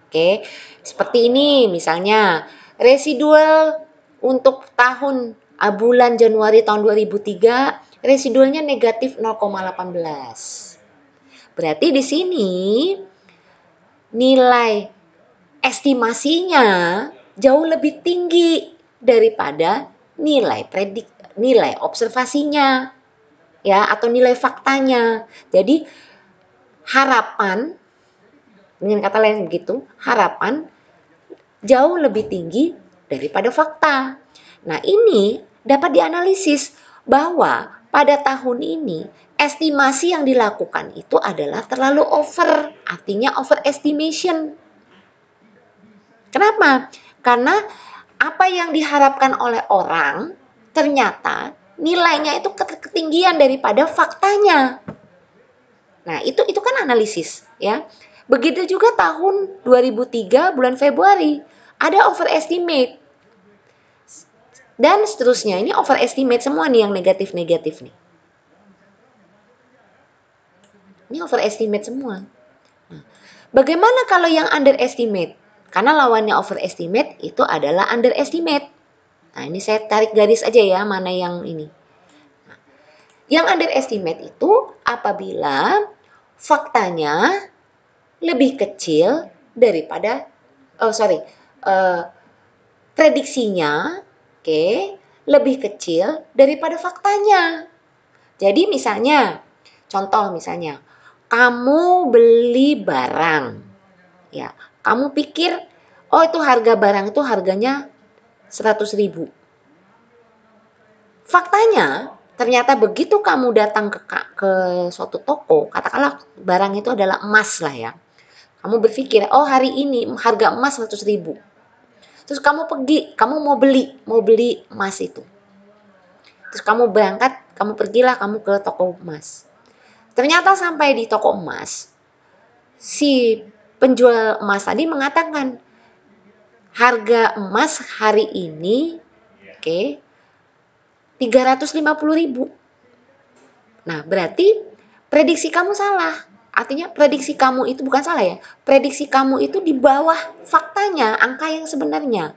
Oke, seperti ini misalnya residual untuk bulan Januari tahun 2003 residualnya negatif 0,18. Berarti di sini nilai estimasinya jauh lebih tinggi daripada nilai observasinya ya, atau nilai faktanya. Jadi harapan, dengan kata lain begitu, harapan jauh lebih tinggi daripada fakta. Nah, ini dapat dianalisis bahwa pada tahun ini estimasi yang dilakukan itu adalah terlalu over, artinya overestimation. Kenapa? Karena apa yang diharapkan oleh orang ternyata nilainya itu ketinggian daripada faktanya. Nah, itu kan analisis ya. Begitu juga tahun 2003 bulan Februari ada overestimate. Dan seterusnya, ini overestimate semua nih yang negatif-negatif nih. Ini overestimate semua. Nah, bagaimana kalau yang underestimate? Karena lawannya overestimate itu adalah underestimate. Nah, ini saya tarik garis aja ya, mana yang ini. Nah, yang underestimate itu apabila faktanya lebih kecil daripada, prediksinya, lebih kecil daripada faktanya. Jadi misalnya, contoh misalnya, kamu beli barang, ya, kamu pikir, oh itu harga barang itu harganya 100.000. Faktanya, ternyata begitu kamu datang ke suatu toko, katakanlah barang itu adalah emas lah ya. Kamu berpikir, oh hari ini harga emas 100.000. Terus kamu pergi, kamu mau beli emas itu. Terus kamu berangkat, kamu pergilah kamu ke toko emas. Ternyata sampai di toko emas, si penjual emas tadi mengatakan harga emas hari ini 350.000. Nah, berarti prediksi kamu salah. Artinya prediksi kamu itu bukan salah ya. Prediksi kamu itu di bawah faktanya, angka yang sebenarnya.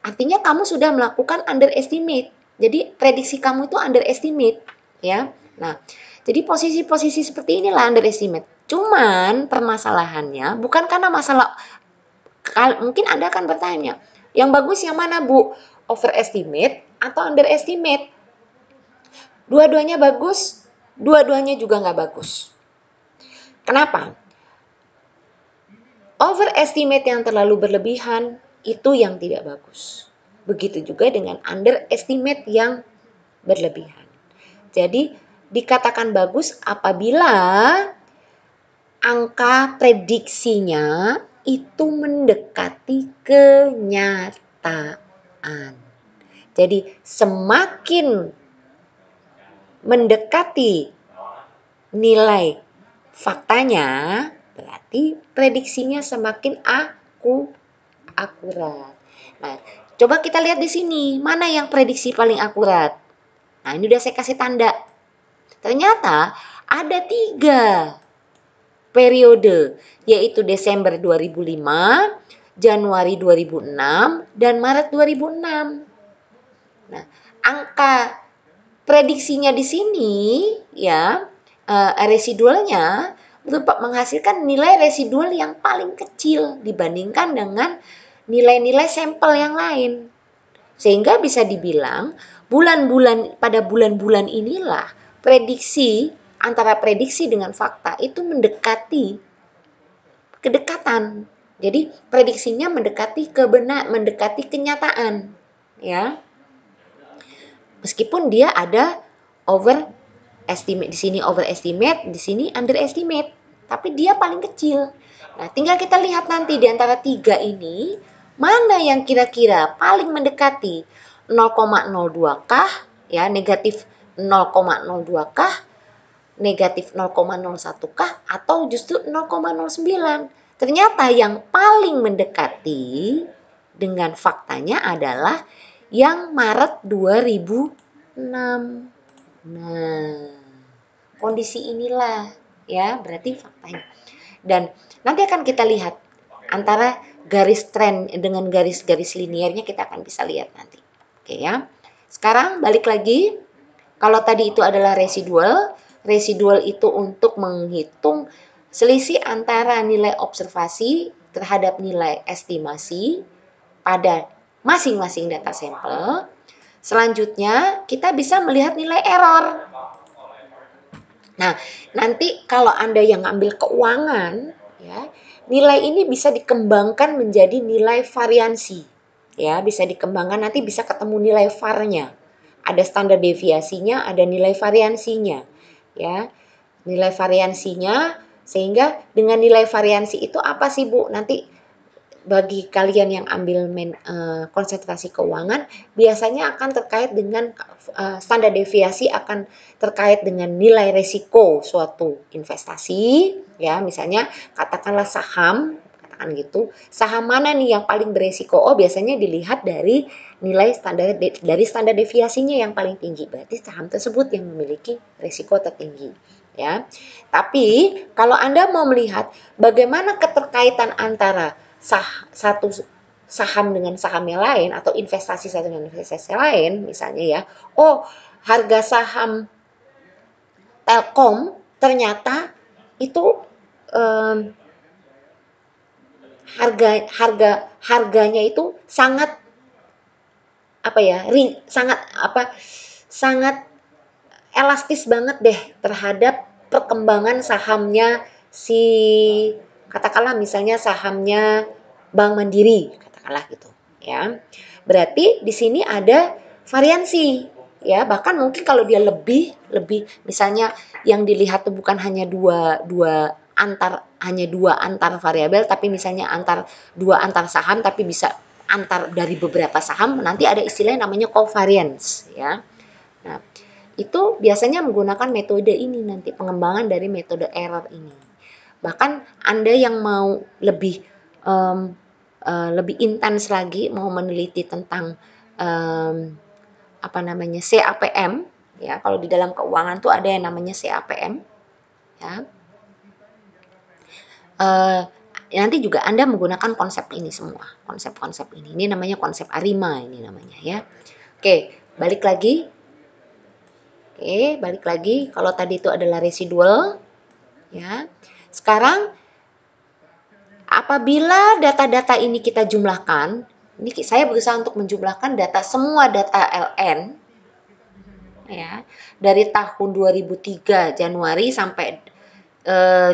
Artinya kamu sudah melakukan underestimate. Jadi prediksi kamu itu underestimate, ya. Nah, jadi posisi-posisi seperti inilah underestimate. Cuman permasalahannya bukan karena masalah, mungkin Anda akan bertanya, yang bagus yang mana, Bu? Overestimate atau underestimate? Dua-duanya bagus, dua-duanya juga nggak bagus. Kenapa? Overestimate yang terlalu berlebihan itu yang tidak bagus. Begitu juga dengan underestimate yang berlebihan. Jadi dikatakan bagus apabila angka prediksinya itu mendekati kenyataan. Jadi semakin mendekati nilai faktanya, berarti prediksinya semakin akurat. Nah, coba kita lihat di sini, mana yang prediksi paling akurat. Nah, ini udah saya kasih tanda. Ternyata ada 3 periode, yaitu Desember 2005, Januari 2006, dan Maret 2006. Nah, angka prediksinya di sini ya, residualnya menghasilkan nilai residual yang paling kecil dibandingkan dengan nilai-nilai sampel yang lain. Sehingga bisa dibilang pada bulan-bulan inilah antara prediksi dengan fakta itu mendekati kedekatan. Jadi prediksinya mendekati kenyataan, ya. Meskipun dia ada overestimate di sini, di sini underestimate, tapi dia paling kecil. Nah, tinggal kita lihat nanti di antara 3 ini mana yang kira-kira paling mendekati 0,02 kah, ya, negatif 0,02 kah, negatif 0,01 kah, atau justru 0,09. Ternyata yang paling mendekati dengan faktanya adalah yang Maret 2006. Nah, kondisi inilah ya berarti faktanya. Dan nanti akan kita lihat antara garis tren dengan garis-garis linearnya kita akan bisa lihat nanti. Oke ya. Sekarang balik lagi. Kalau tadi itu adalah residual, residual itu untuk menghitung selisih antara nilai observasi terhadap nilai estimasi pada masing-masing data sampel. Selanjutnya, kita bisa melihat nilai error. Nah, nanti kalau Anda yang ngambil keuangan, ya, nilai ini bisa dikembangkan menjadi nilai variansi. Ya, bisa dikembangkan nanti bisa ketemu nilai VAR-nya. Ada standar deviasinya, ada nilai variansinya. Ya, nilai variansinya sehingga dengan nilai variansi itu apa sih Bu? Nanti bagi kalian yang ambil konsentrasi keuangan biasanya akan terkait dengan standar deviasi akan terkait dengan nilai resiko suatu investasi ya, misalnya katakanlah saham, katakan gitu, saham mana nih yang paling beresiko? Oh, biasanya dilihat dari nilai dari standar deviasinya yang paling tinggi, berarti saham tersebut yang memiliki resiko tertinggi ya. Tapi kalau Anda mau melihat bagaimana keterkaitan antara satu saham dengan saham yang lain atau investasi satu dengan investasi lain misalnya ya, oh harga saham Telkom ternyata itu harganya itu sangat sangat elastis banget deh terhadap perkembangan sahamnya si katakanlah misalnya sahamnya Bank Mandiri, katakanlah gitu ya. Berarti di sini ada variansi ya, bahkan mungkin kalau dia lebih misalnya yang dilihat tuh bukan hanya dua antar variabel, tapi misalnya dua antar saham, tapi bisa antar dari beberapa saham, nanti ada istilah namanya covariance ya. Nah, itu biasanya menggunakan metode ini nanti, pengembangan dari metode error ini. Bahkan Anda yang mau lebih intens lagi, mau meneliti tentang CAPM ya, kalau di dalam keuangan tuh ada yang namanya CAPM ya. Nanti juga Anda menggunakan konsep ini semua, konsep-konsep ini namanya konsep ARIMA ini namanya ya. Oke, balik lagi. Kalau tadi itu adalah residual ya. Sekarang apabila data-data ini kita jumlahkan, ini saya berusaha untuk menjumlahkan semua data LN ya, dari tahun 2003 Januari sampai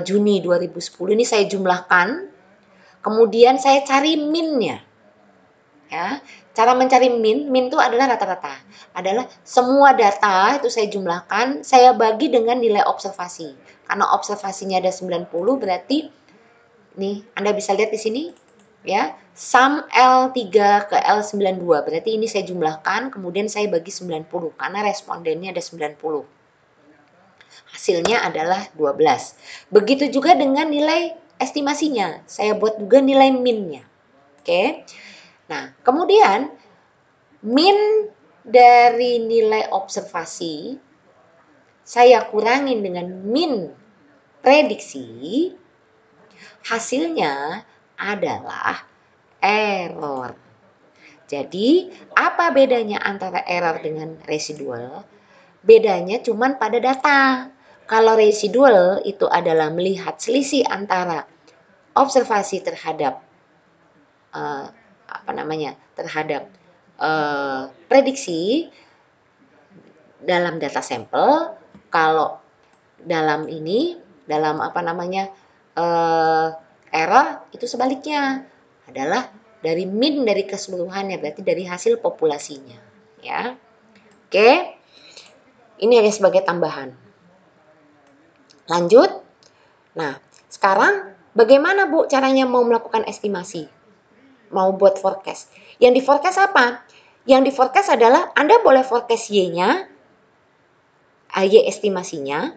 Juni 2010 ini saya jumlahkan. Kemudian saya cari min-nya. Ya, cara mencari min itu adalah rata-rata. Adalah semua data itu saya jumlahkan, saya bagi dengan nilai observasi. Karena observasinya ada 90, berarti nih Anda bisa lihat di sini ya, sum L3 ke L92. Berarti ini saya jumlahkan, kemudian saya bagi 90 karena respondennya ada 90. Hasilnya adalah 12. Begitu juga dengan nilai estimasinya. Saya buat juga nilai min-nya. Oke. Nah, kemudian min dari nilai observasi saya kurangin dengan min prediksi, hasilnya adalah error. Jadi, apa bedanya antara error dengan residual? Bedanya cuma pada data. Kalau residual itu adalah melihat selisih antara observasi terhadap prediksi dalam data sampel. Kalau dalam error itu sebaliknya adalah dari min dari keseluruhannya, berarti dari hasil populasinya ya. Oke, ini hanya sebagai tambahan. Lanjut. Nah, sekarang bagaimana Bu caranya mau melakukan estimasi, mau buat forecast? Yang di forecast apa? Yang di forecast adalah Anda boleh forecast Y-nya, Y estimasinya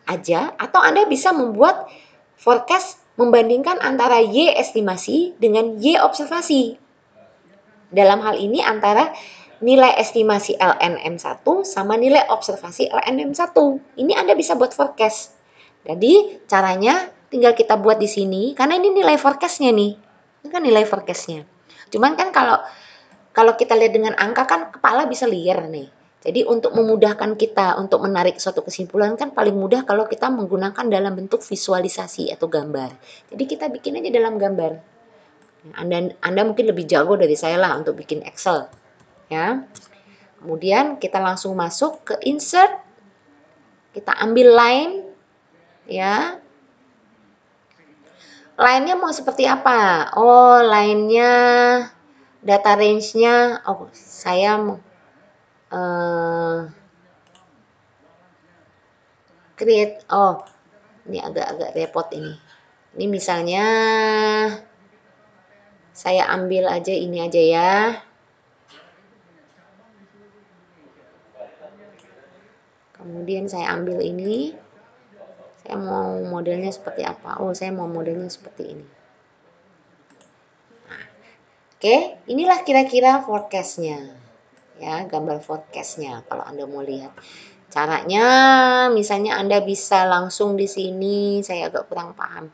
aja, atau Anda bisa membuat forecast membandingkan antara Y estimasi dengan Y observasi. Dalam hal ini antara nilai estimasi LNM1 sama nilai observasi LNM1. Ini Anda bisa buat forecast. Jadi caranya tinggal kita buat di sini, karena ini nilai forecastnya nih. Ini kan nilai forecastnya. Cuman kan kalau kita lihat dengan angka kan kepala bisa liar nih. Jadi untuk memudahkan kita untuk menarik suatu kesimpulan kan paling mudah kalau kita menggunakan dalam bentuk visualisasi atau gambar. Jadi kita bikin aja dalam gambar. Anda mungkin lebih jago dari saya lah untuk bikin Excel. Ya. Kemudian kita langsung masuk ke insert. Kita ambil line. Ya. Line-nya mau seperti apa? Oh, line-nya data range-nya. Oh, saya mau create. Oh, ini agak-agak repot ini misalnya saya ambil aja ini aja ya, kemudian saya ambil ini, saya mau modelnya seperti apa. Oh, saya mau modelnya seperti ini. Nah, oke, inilah kira-kira forecastnya ya, gambar forecastnya kalau Anda mau lihat. Caranya misalnya Anda bisa langsung di sini, saya agak kurang paham.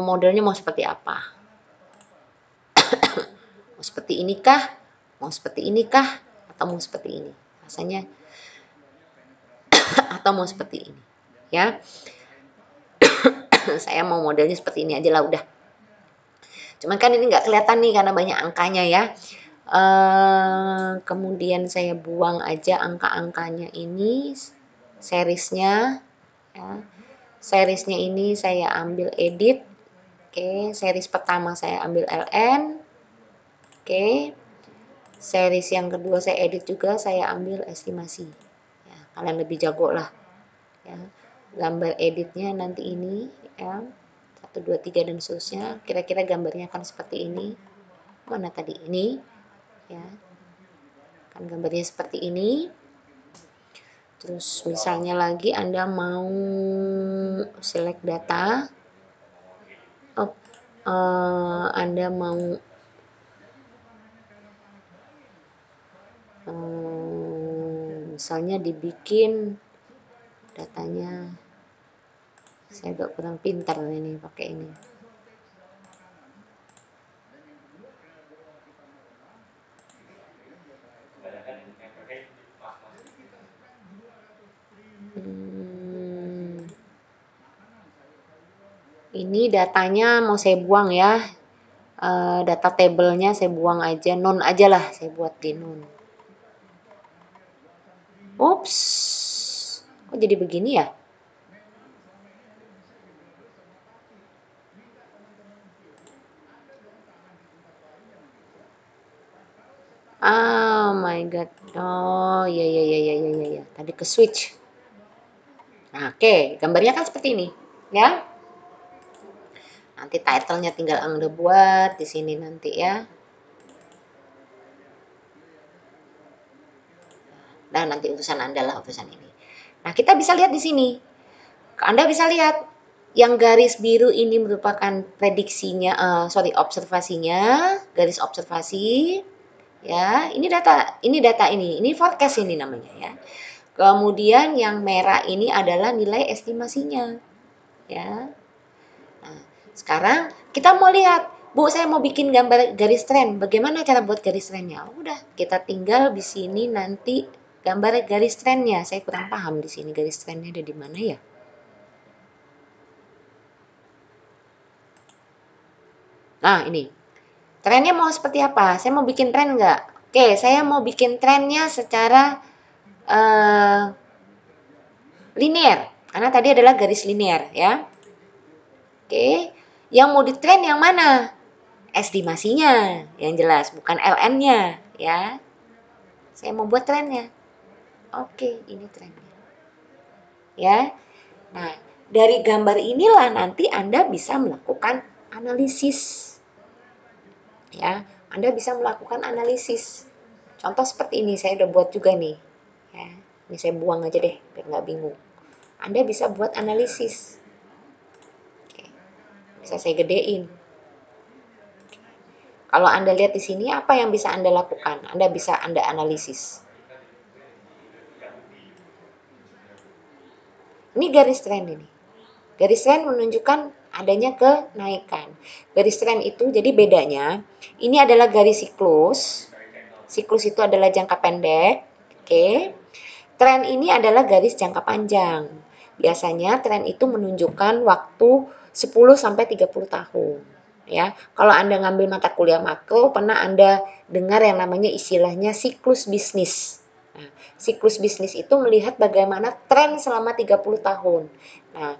Modelnya mau seperti apa? Mau seperti inikah? Mau seperti inikah? Atau mau seperti ini? Rasanya atau mau seperti ini. Ya. Saya mau modelnya seperti ini aja lah udah. Cuman kan ini nggak kelihatan nih karena banyak angkanya ya. Kemudian saya buang aja angka-angkanya ini, seriesnya. Ya. Seriesnya ini saya ambil edit. Oke, series pertama saya ambil LN. Oke, series yang kedua saya edit juga, saya ambil estimasi. Ya, kalian lebih jago lah. Ya, gambar editnya nanti ini ya, 1, 2, 3 dan seterusnya. Kira-kira gambarnya akan seperti ini. Mana tadi ini? Ya, kan gambarnya seperti ini. Terus misalnya lagi Anda mau select data, Anda mau misalnya dibikin datanya, saya agak kurang pintar ini pakai ini. Ini datanya mau saya buang ya, data tabelnya saya buang aja, none aja lah, saya buat di none. Ups, kok jadi begini ya? Oh my god. Oh iya iya iya iya iya iya. Tadi ke switch. Nah, oke, gambarnya kan seperti ini, ya. Nanti title-nya tinggal Anda buat di sini nanti ya. Nah, nanti utusan Anda lah utusan ini. Nah, kita bisa lihat di sini. Anda bisa lihat yang garis biru ini merupakan prediksinya, observasinya, garis observasi. Ya, ini forecast ini namanya ya. Kemudian yang merah ini adalah nilai estimasinya. Ya. Nah, sekarang kita mau lihat, Bu, saya mau bikin gambar garis tren. Bagaimana cara buat garis trennya? Udah, kita tinggal di sini nanti gambar garis trennya. Saya kurang paham di sini garis trennya ada di mana ya? Nah, ini. Trennya mau seperti apa? Saya mau bikin tren nggak? Oke, saya mau bikin trennya secara linear. Karena tadi adalah garis linear ya. Oke, yang mau ditren yang mana? Estimasinya yang jelas, bukan LN-nya ya. Saya mau buat trennya. Oke, ini trennya. Ya. Nah, dari gambar inilah nanti Anda bisa melakukan analisis. Ya, Anda bisa melakukan analisis. Contoh seperti ini, saya udah buat juga nih. Ya, ini saya buang aja deh, biar nggak bingung. Anda bisa buat analisis. Oke, bisa saya gedein. Kalau Anda lihat di sini, apa yang bisa Anda lakukan? Anda analisis. Ini garis tren ini. Garis tren menunjukkan adanya kenaikan. Garis tren itu jadi bedanya, ini adalah garis siklus. Siklus itu adalah jangka pendek. Oke. Tren ini adalah garis jangka panjang. Biasanya tren itu menunjukkan waktu 10 sampai 30 tahun. Ya, kalau Anda ngambil mata kuliah makro, pernah Anda dengar yang namanya istilahnya siklus bisnis. Nah, siklus bisnis itu melihat bagaimana tren selama 30 tahun. Nah,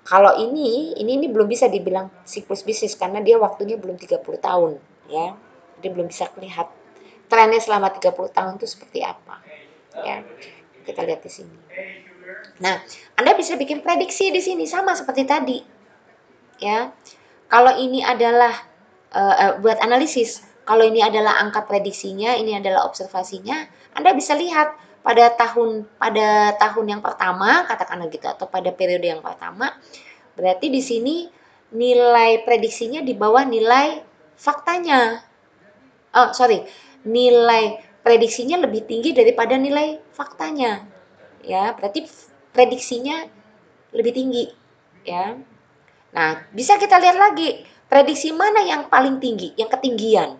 kalau ini belum bisa dibilang siklus bisnis karena dia waktunya belum 30 tahun, ya. Jadi belum bisa melihat trennya selama 30 tahun itu seperti apa. Ya. Kita lihat di sini. Nah, Anda bisa bikin prediksi di sini sama seperti tadi. Ya. Kalau ini adalah buat analisis, kalau ini adalah angka prediksinya, ini adalah observasinya, Anda bisa lihat pada tahun yang pertama, katakanlah gitu, atau pada periode yang pertama, berarti di sini nilai prediksinya di bawah nilai faktanya. Oh, sorry, nilai prediksinya lebih tinggi daripada nilai faktanya. Ya, berarti prediksinya lebih tinggi, ya. Nah, bisa kita lihat lagi, prediksi mana yang paling tinggi, yang ketinggian.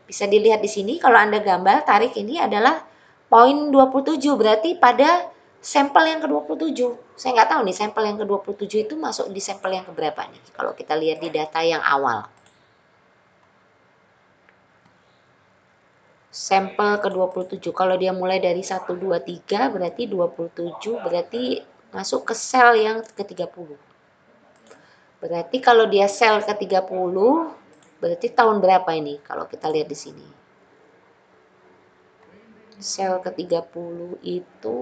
Bisa dilihat di sini, kalau Anda gambar, tarik ini adalah poin 27, berarti pada sampel yang ke-27. Saya nggak tahu nih, sampel yang ke-27 itu masuk di sampel yang keberapa nih, kalau kita lihat di data yang awal. Sampel ke-27, kalau dia mulai dari 1, 2, 3, berarti 27, berarti masuk ke sel yang ke-30. Berarti kalau dia sel ke-30, berarti tahun berapa ini kalau kita lihat di sini? Sel ke-30 itu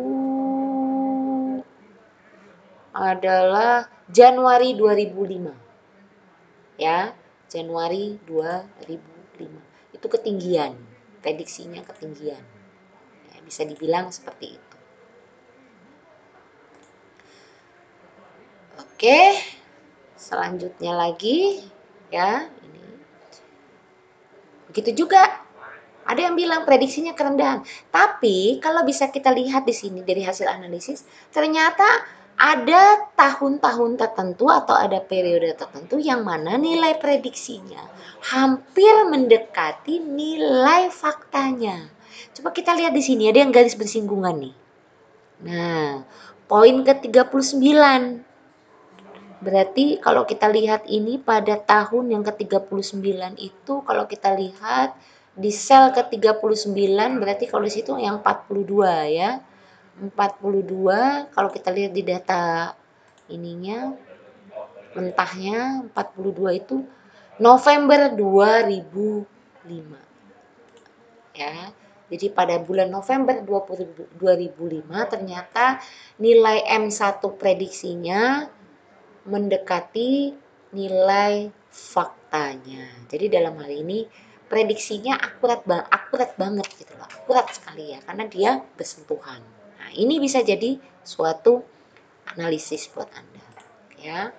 adalah Januari 2005. Ya, Januari 2005. Itu ketinggian, prediksinya ketinggian. Ya, bisa dibilang seperti itu. Oke, selanjutnya lagi ya, ini. Begitu juga ada yang bilang prediksinya kerendahan. Tapi kalau bisa kita lihat di sini dari hasil analisis, ternyata ada tahun-tahun tertentu atau ada periode tertentu yang mana nilai prediksinya hampir mendekati nilai faktanya. Coba kita lihat di sini, ada yang garis bersinggungan nih. Nah, poin ke-39. Berarti kalau kita lihat ini pada tahun yang ke-39 itu, kalau kita lihat di sel ke-39, berarti kalau di situ yang 42 ya. 42 kalau kita lihat di data ininya, mentahnya 42 itu November 2005. Ya. Jadi pada bulan November 2005 ternyata nilai M1 prediksinya mendekati nilai faktanya. Jadi dalam hal ini prediksinya akurat banget gitu loh, akurat sekali ya, karena dia bersentuhan. Nah, ini bisa jadi suatu analisis buat Anda, ya.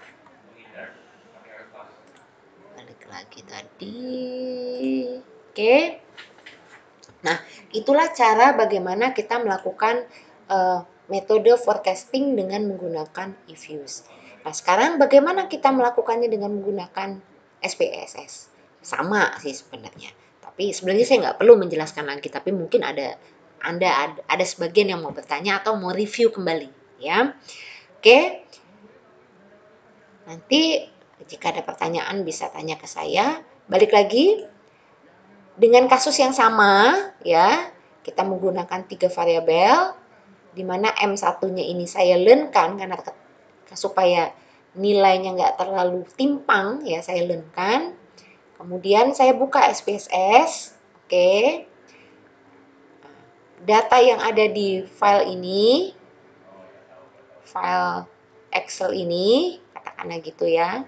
Balik lagi tadi. Oke. Nah, itulah cara bagaimana kita melakukan metode forecasting dengan menggunakan eViews. Nah, sekarang bagaimana kita melakukannya dengan menggunakan SPSS? Sama sih sebenarnya. Tapi sebenarnya saya nggak perlu menjelaskan lagi, tapi mungkin ada sebagian yang mau bertanya atau mau review kembali, ya. Oke. Nanti jika ada pertanyaan bisa tanya ke saya. Balik lagi dengan kasus yang sama, ya. Kita menggunakan 3 variabel, di mana M1-nya ini saya learn-kan karena supaya nilainya nggak terlalu timpang, ya saya learn-kan. Kemudian saya buka SPSS, oke. Data yang ada di file ini, file Excel ini, katakanlah gitu ya.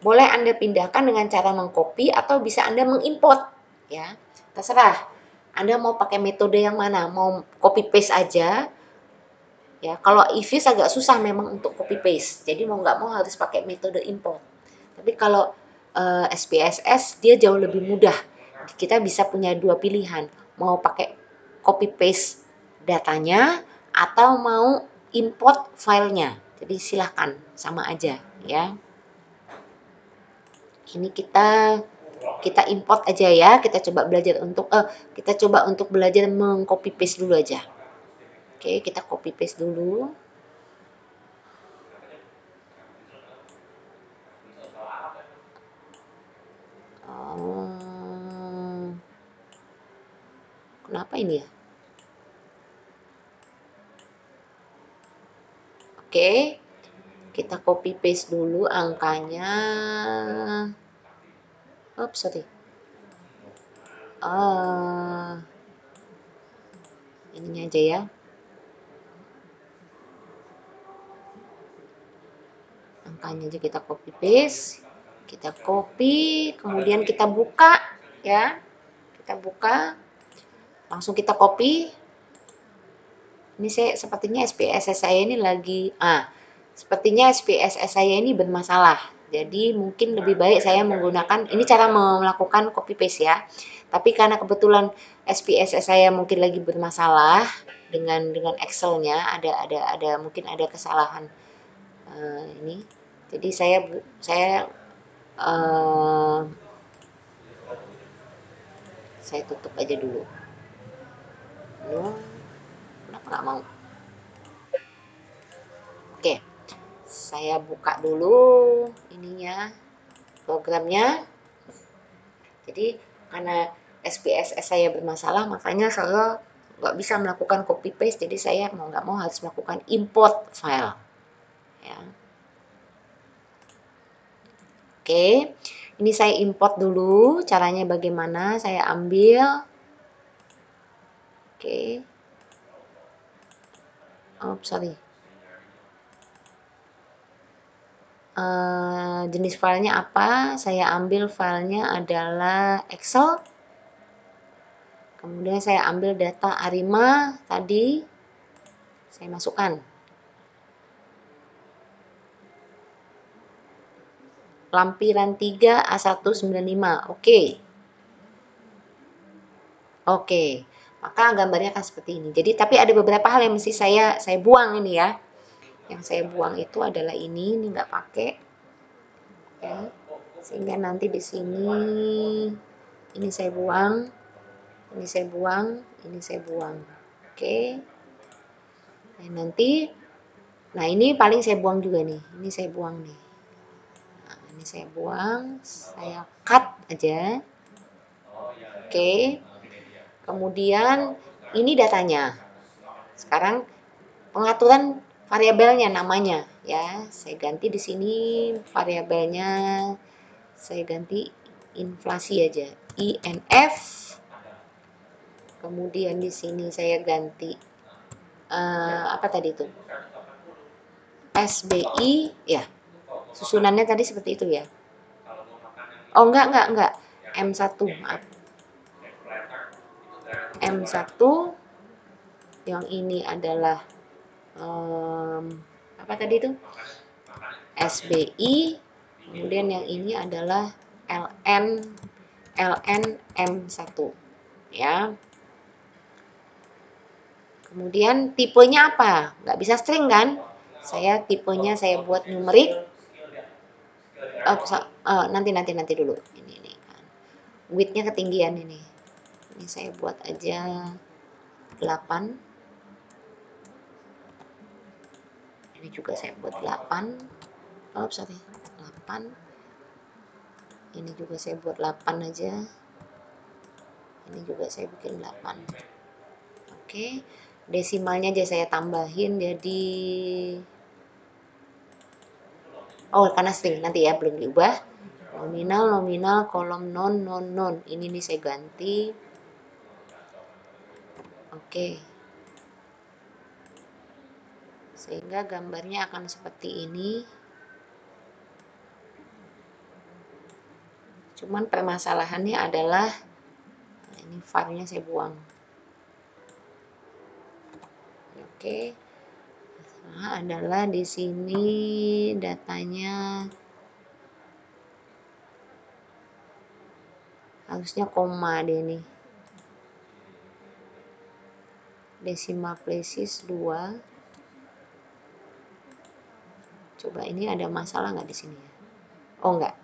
Boleh Anda pindahkan dengan cara mengcopy atau bisa Anda mengimport, ya. Terserah. Anda mau pakai metode yang mana? Mau copy paste aja? Ya, kalau eViews agak susah memang untuk copy paste. Jadi mau nggak mau harus pakai metode import. Tapi kalau SPSS dia jauh lebih mudah. Kita bisa punya dua pilihan, mau pakai copy paste datanya atau mau import filenya. Jadi silahkan, sama aja ya. Ini kita import aja ya. Kita coba untuk belajar mengcopy paste dulu aja. Oke, kita copy paste dulu. Kenapa ini ya? Oke, kita copy paste dulu angkanya. Oops, sorry. Ininya aja ya. Angkanya aja kita copy paste. Kita copy, kemudian kita buka ya. Kita buka, langsung kita copy. Ini sepertinya SPSS saya ini sepertinya SPSS saya ini bermasalah. Jadi mungkin lebih baik saya menggunakan ini cara melakukan copy paste ya. Tapi karena kebetulan SPSS saya mungkin lagi bermasalah dengan Excel-nya, ada mungkin ada kesalahan ini. Jadi uh, saya tutup aja dulu. Kenapa nggak mau? Oke, saya buka dulu ininya, programnya. Jadi karena SPSS saya bermasalah, makanya saya nggak bisa melakukan copy paste. Jadi saya mau nggak mau harus melakukan import file. Ya. Oke, ini saya import dulu. Caranya bagaimana? Saya ambil. Oke. Oh, sorry. Jenis filenya apa? Saya ambil filenya adalah Excel. Kemudian saya ambil data Arima tadi. Saya masukkan. Lampiran 3 A195. Oke. Oke. Maka gambarnya akan seperti ini. Jadi tapi ada beberapa hal yang mesti saya buang ini ya. Yang saya buang itu adalah ini nggak pakai. Ya. Sehingga nanti di sini ini saya buang, ini saya buang, ini saya buang. Oke. Nah, nanti ini paling saya buang juga nih. Ini saya buang nih. Nah, ini saya buang, saya cut aja. Oke. Kemudian ini datanya. Sekarang pengaturan variabelnya namanya ya. Saya ganti di sini variabelnya. Saya ganti inflasi aja. INF. Kemudian di sini saya ganti apa tadi itu? SBI ya. Susunannya tadi seperti itu ya. Oh, enggak. M1, maaf. M1 yang ini adalah apa tadi itu? SBI. Kemudian yang ini adalah LN M1 ya. Kemudian tipenya apa? Nggak bisa string kan? Tipenya saya buat numerik. Nanti dulu. Ini kan. Width-nya ketinggian ini. Ini saya buat aja 8. Ini juga saya buat 8. Oh, sorry. 8. Ini juga saya buat 8 aja. Ini juga saya bikin 8. Oke. Desimalnya aja saya tambahin jadi karena string nanti ya belum diubah. Nominal, kolom non. Ini nih saya ganti. Oke. Sehingga gambarnya akan seperti ini. Cuman permasalahannya adalah ini var-nya saya buang. Oke. Nah, adalah di sini datanya Harusnya koma deh nih. Decimal places 2. Coba ini ada masalah nggak di sini ya? Oh enggak.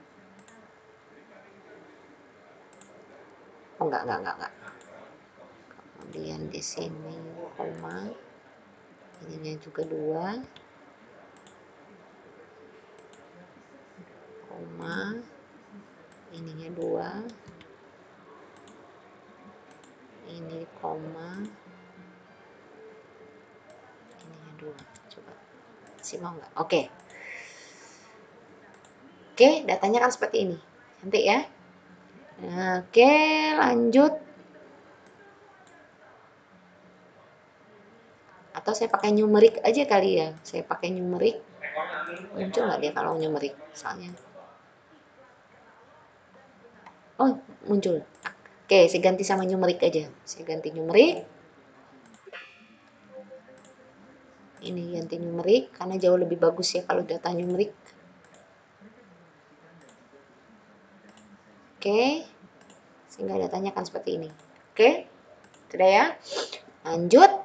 Oh enggak. Kemudian di sini koma. Ininya juga 2. Koma. Ininya 2. Ini koma. Ininya 2. Coba. Masih mau nggak? Oke. Oke, datanya kan seperti ini. Cantik ya? Nah, oke, lanjut. Atau saya pakai numerik aja kali ya. Saya pakai numerik. Muncul nggak dia kalau numerik? Soalnya. Oh, muncul. Oke, saya ganti sama numerik aja. Saya ganti numerik. Ini ganti numerik karena jauh lebih bagus ya kalau data numerik. Oke. Sehingga datanya akan seperti ini. Oke. Sudah ya? Lanjut.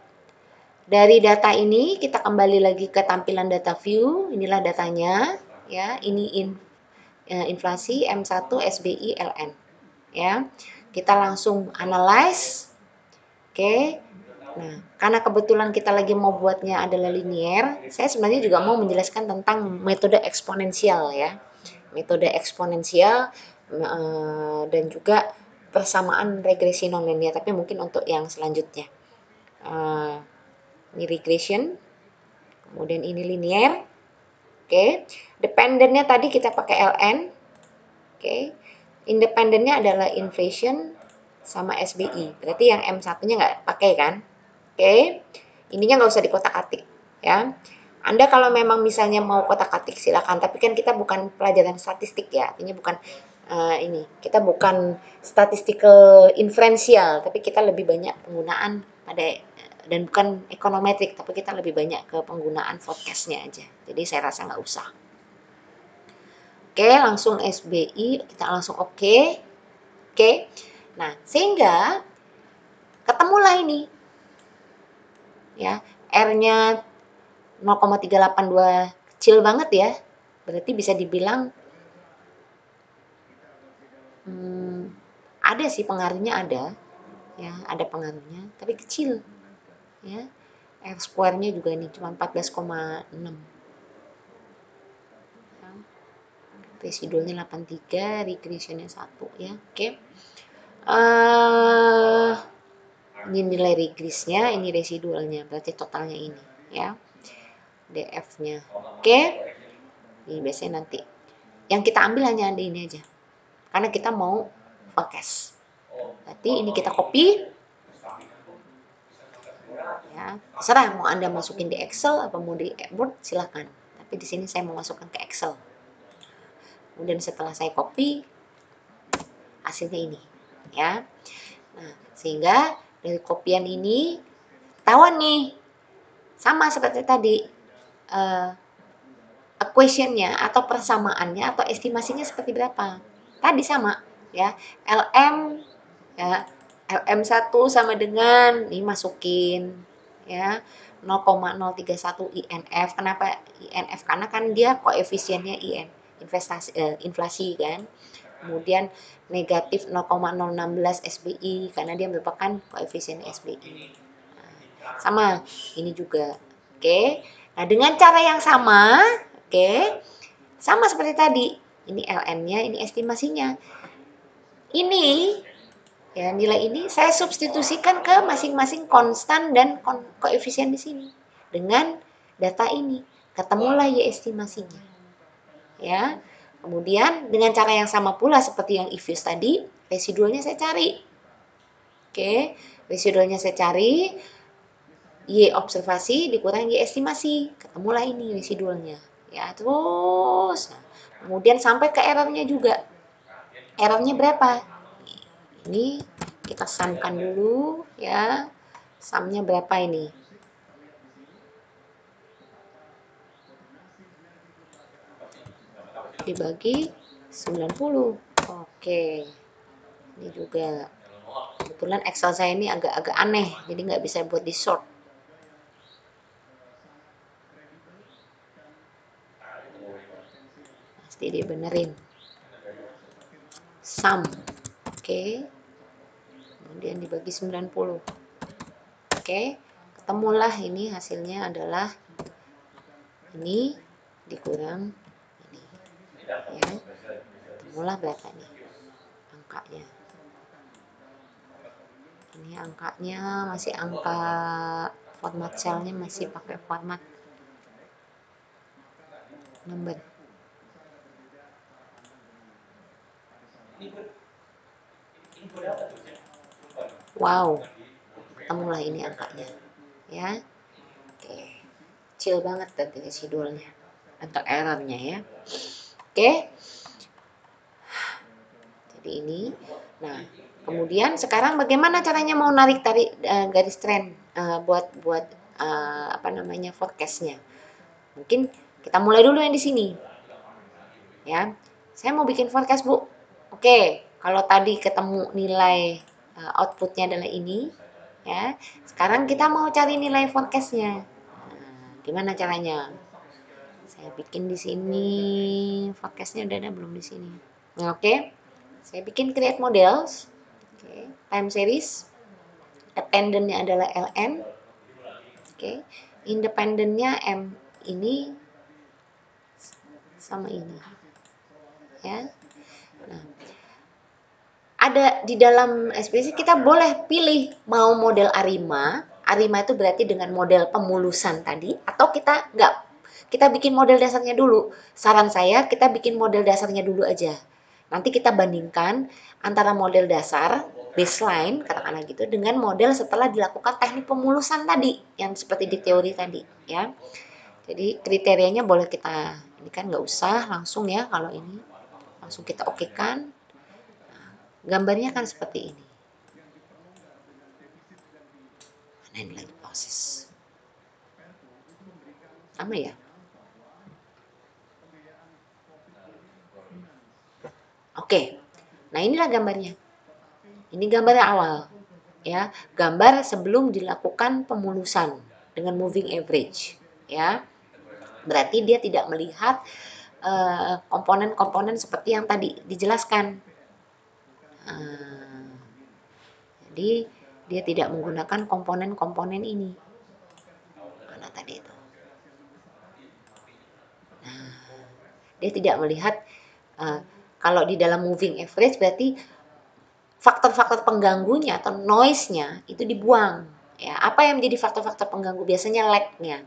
Dari data ini kita kembali lagi ke tampilan data view. Inilah datanya ya. Ini inflasi M1 SBI LN ya. Kita langsung analyze. Oke. Nah, karena kebetulan kita lagi mau buatnya adalah linear, saya sebenarnya juga mau menjelaskan tentang metode eksponensial ya. Metode eksponensial dan juga persamaan regresi nonlinear, tapi mungkin untuk yang selanjutnya. Ini regression, kemudian ini linear. Oke. Dependennya tadi kita pakai ln. Oke. Independennya adalah inflation sama SBI. Berarti yang M1-nya nggak pakai kan? Oke. Ininya nggak usah dikotak-atik ya. Anda kalau memang misalnya mau kotak-atik silakan, tapi kan kita bukan pelajaran statistik ya. Ini bukan ini. Kita bukan statistical inferential, tapi kita lebih banyak penggunaan pada dan bukan econometric, tapi kita lebih banyak ke penggunaan forecast-nya aja. Jadi saya rasa nggak usah. Oke, langsung SBI, kita langsung oke. Oke. Nah, sehingga ketemulah ini. Ya, R-nya 0,382 kecil banget ya. Berarti bisa dibilang ada sih pengaruhnya ada. Ya, ada pengaruhnya, tapi kecil. Ya. R square-nya juga ini cuma 14,6. Ya. Residualnya 83, regressionnya 1 ya. Oke. Ini nilai regresnya, ini residualnya, berarti totalnya ini ya. DF-nya. Oke. Ini biasanya nanti. Yang kita ambil hanya ada ini aja. Karena kita mau forecast. Berarti ini kita copy. Ya, terserah mau Anda masukin di Excel atau mau di Word silakan. Tapi di sini saya mau masukkan ke Excel. Kemudian setelah saya copy, hasilnya ini, ya. Nah, sehingga dari kopian ini ketahuan nih, sama seperti tadi, equation-nya atau persamaannya atau estimasinya seperti berapa. Tadi sama, ya. LM ya, LM1 sama dengan ini masukin ya 0,031 INF. Kenapa INF? Karena kan dia koefisiennya inflasi kan. Kemudian negatif 0,016 SBI karena dia merupakan koefisien SBI. Nah, sama ini juga. Oke. Nah, dengan cara yang sama, oke. Sama seperti tadi. Ini LN-nya, ini estimasinya. Ini ya, nilai ini saya substitusikan ke masing-masing konstan dan koefisien di sini. Dengan data ini, ketemulah Y estimasinya. Ya. Kemudian dengan cara yang sama pula seperti yang if use tadi, residualnya saya cari. Oke, residualnya saya cari, Y observasi dikurang Y estimasi, ketemulah ini residualnya. Ya, terus nah, kemudian sampai ke errornya juga. Errornya berapa? Ini kita sumkan dulu ya. Sumnya berapa ini? Dibagi 90. Oke. Ini juga kebetulan Excel saya ini agak-agak aneh, jadi nggak bisa buat di sort. Pasti dia benerin. Sum, oke. Kemudian dibagi 90. Oke, ketemulah ini hasilnya adalah ini dikurang ini. Ya, ketemulah berapa nih angkanya. Ini angkanya masih angka format cellnya masih pakai format number. Wow, ketemulah ini angkanya ya. Oke, kecil banget tadi residualnya atau errornya ya. Oke, jadi ini. Nah, kemudian sekarang bagaimana caranya mau tarik garis trend buat apa namanya forecastnya. Mungkin kita mulai dulu yang di sini ya. Saya mau bikin forecast, Bu. Oke, kalau tadi ketemu nilai outputnya adalah ini ya. Sekarang kita mau cari nilai forecastnya. Gimana caranya? Saya bikin di sini forecastnya udah ada belum di sini? Oke, saya bikin create models. Oke, time series. Attendantnya adalah ln. Oke, independennya m ini sama ini ya. Nah, ada di dalam SPSS kita boleh pilih mau model ARIMA. ARIMA itu berarti dengan model pemulusan tadi, atau kita nggak, kita bikin model dasarnya dulu. Saran saya kita bikin model dasarnya dulu aja. Nanti kita bandingkan antara model dasar baseline katakanlah gitu dengan model setelah dilakukan teknik pemulusan tadi yang seperti di teori tadi ya. Jadi kriterianya boleh kita, ini kan nggak usah langsung ya, kalau ini langsung kita okekan. Gambarnya kan seperti ini. Mana ini lagi proses. Sama ya? Oke. Nah, inilah gambarnya. Ini gambarnya awal. Ya, gambar sebelum dilakukan pemulusan dengan moving average, ya. Berarti dia tidak melihat komponen-komponen seperti yang tadi dijelaskan. Jadi dia tidak menggunakan komponen-komponen ini. Mana tadi itu? Nah, dia tidak melihat kalau di dalam moving average berarti faktor-faktor pengganggunya atau noise-nya itu dibuang. Ya, apa yang menjadi faktor-faktor pengganggu? Biasanya lag-nya.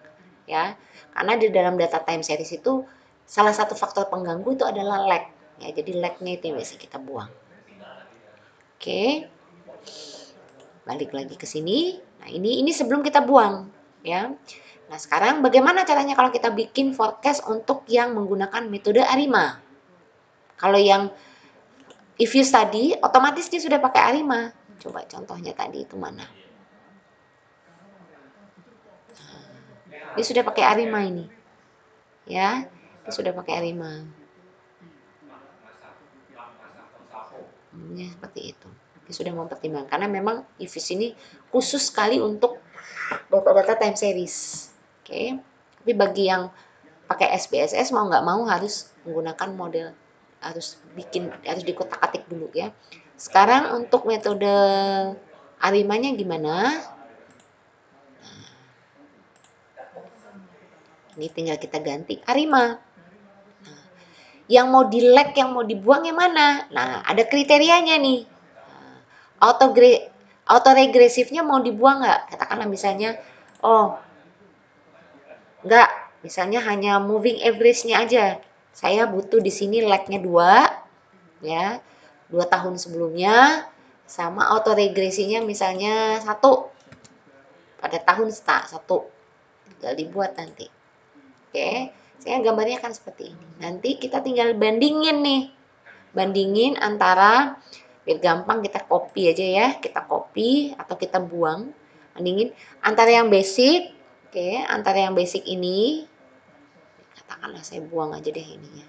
Ya, karena di dalam data time series itu salah satu faktor pengganggu itu adalah lag. Ya, jadi lag-nya itu yang biasa kita buang. Oke. Balik lagi ke sini. Nah, ini sebelum kita buang, ya. Nah, sekarang bagaimana caranya kalau kita bikin forecast untuk yang menggunakan metode ARIMA? Kalau yang if you study, otomatis dia sudah pakai ARIMA. Coba contohnya tadi itu mana? Dia sudah pakai ARIMA ini. Ya, dia sudah pakai ARIMA. Seperti itu. Dia sudah mempertimbangkan karena memang IFIS ini khusus sekali untuk data-data time series. Oke. Tapi bagi yang pakai SPSS mau nggak mau harus menggunakan model, harus dikotak-atik dulu ya. Sekarang untuk metode ARIMA-nya gimana? Ini tinggal kita ganti ARIMA. Nah, yang mau di lag, yang mau dibuang yang mana? Nah, ada kriterianya nih. Auto regresifnya mau dibuang nggak? Katakanlah misalnya, oh nggak, misalnya hanya moving average-nya aja. Saya butuh di sini lag-nya 2, ya, 2 tahun sebelumnya, sama auto regresinya misalnya 1 pada tahun 1. Tinggal dibuat nanti. Oke, saya gambarnya akan seperti ini. Nanti kita tinggal bandingin nih. Bandingin antara, biar gampang kita copy aja ya. Kita copy atau kita buang. Bandingin antara yang basic, oke, antara yang basic ini, katakanlah saya buang aja deh ininya.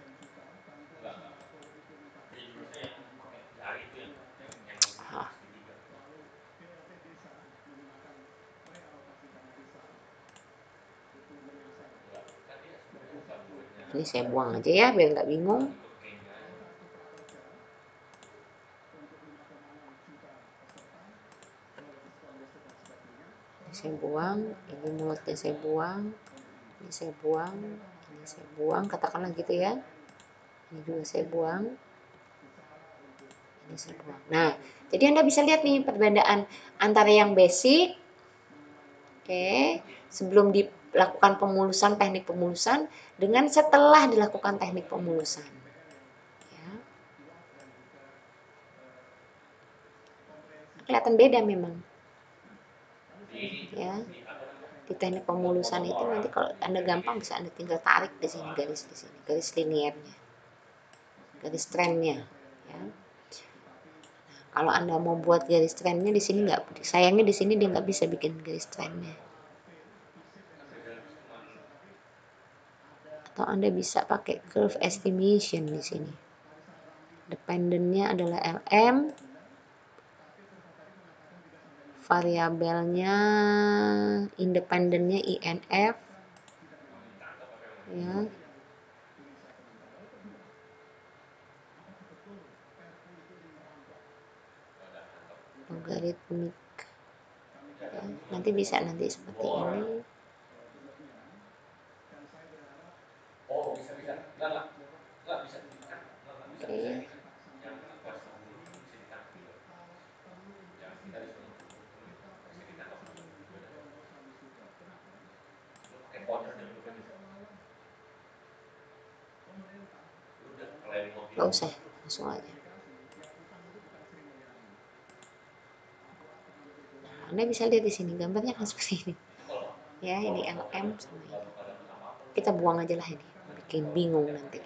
Ini saya buang aja ya biar nggak bingung. Ini saya buang, ini mulutnya saya buang, ini saya buang, ini saya buang, katakanlah gitu ya. Ini juga saya buang, ini saya buang. Nah, jadi Anda bisa lihat nih perbedaan antara yang basic, oke, sebelum dilakukan pemulusan, teknik pemulusan, dengan setelah dilakukan teknik pemulusan. Ya. Kelihatan beda memang. Ya. Di teknik pemulusan itu nanti kalau Anda gampang bisa Anda tinggal tarik di sini garis di sini, garis liniernya, garis trennya. Ya. Kalau Anda mau buat garis trennya di sini nggak, sayangnya di sini dia nggak bisa bikin garis trennya. Atau Anda bisa pakai curve estimation di sini. Dependennya adalah LM, variabelnya independennya INF, ya. Logaritmik. Ya, nanti bisa nanti seperti ini. Oke. Gak usah, langsung aja. Nah, Anda bisa lihat di sini gambarnya kan seperti ini. Ya, ini LM sama ini. Kita buang aja lah ini, bikin bingung nanti.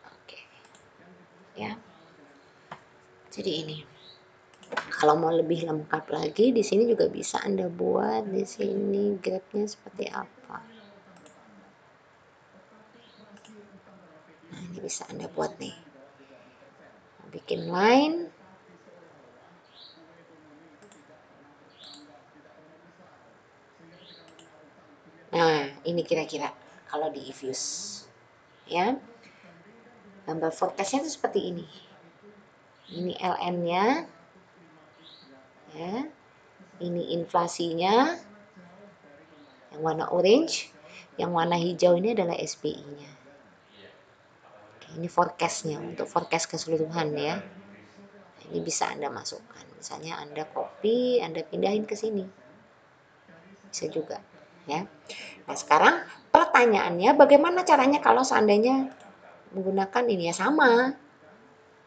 Oke. Ya. Jadi ini. Kalau mau lebih lengkap lagi, di sini juga bisa Anda buat di sini grafnya seperti apa. Nah, ini bisa Anda buat nih. Bikin line. Nah, ini kira-kira kalau di Ifuse. Ya. Gambar forecastnya itu seperti ini. Ini LN-nya. Ya. Ini inflasinya. Yang warna orange. Yang warna hijau ini adalah SPI-nya. Ini forecastnya untuk forecast keseluruhan ya. Ini bisa Anda masukkan. Misalnya Anda copy, Anda pindahin ke sini. Bisa juga, ya. Nah, sekarang pertanyaannya bagaimana caranya kalau seandainya menggunakan ini ya sama.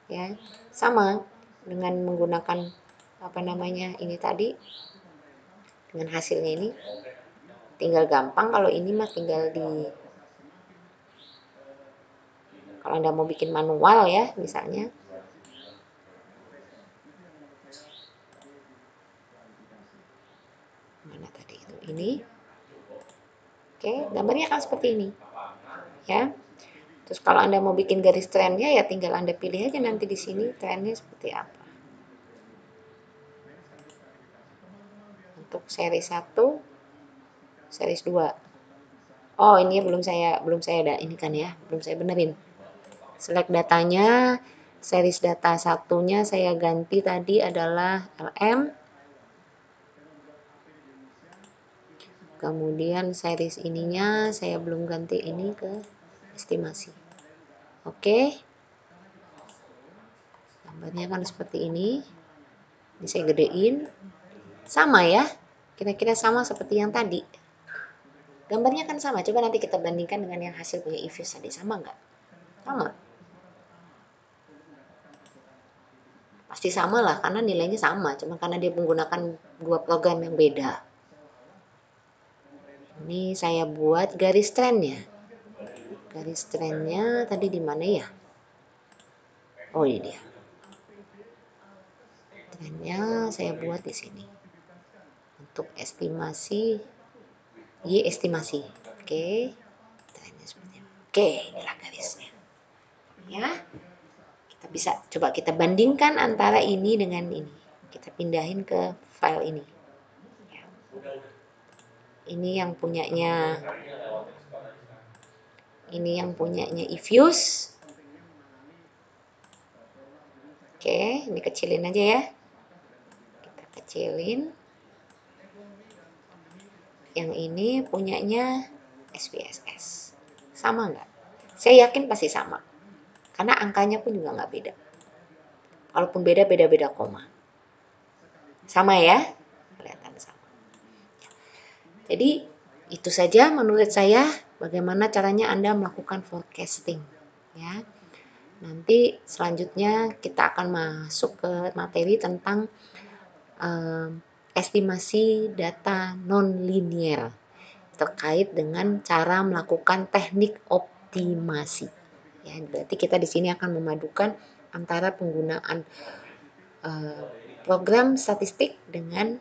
Ya, sama dengan menggunakan apa namanya ini tadi dengan hasilnya ini tinggal gampang. Kalau ini mah tinggal di kalau Anda mau bikin manual ya misalnya mana tadi itu ini. Oke, gambarnya kan seperti ini. Ya. Terus kalau Anda mau bikin garis trennya ya tinggal Anda pilih aja nanti di sini trennya seperti apa. Untuk seri 1, seri 2. Oh, ini belum saya ada ini kan ya, belum saya benerin. Select datanya, series data satunya saya ganti tadi adalah LM. Kemudian series ininya saya belum ganti ini ke estimasi. Oke. Gambarnya kan seperti ini. Ini saya gedein. Sama ya. Kira-kira sama seperti yang tadi. Gambarnya kan sama. Coba nanti kita bandingkan dengan yang hasil punya Ifuse tadi. Sama nggak? Sama. Pasti sama lah karena nilainya sama. Cuma karena dia menggunakan dua program yang beda. Ini saya buat garis trennya. Garis trennya tadi di mana ya? Oh, ini dia. Trennya saya buat di sini. Untuk estimasi, Y estimasi. Oke. Trennya seperti apa? Oke, inilah garisnya. Ya. Kita bisa coba kita bandingkan antara ini dengan ini. Kita pindahin ke file ini. Ini yang punyanya eViews. Oke, ini kecilin aja ya. Kita kecilin. Yang ini punyanya SPSS. Sama nggak? Saya yakin pasti sama. Karena angkanya pun juga nggak beda. Walaupun beda-beda koma. Sama ya? Kelihatan sama. Jadi itu saja menurut saya bagaimana caranya Anda melakukan forecasting. Ya. Nanti selanjutnya kita akan masuk ke materi tentang estimasi data non-linear terkait dengan cara melakukan teknik optimasi. Ya, berarti kita di sini akan memadukan antara penggunaan program statistik dengan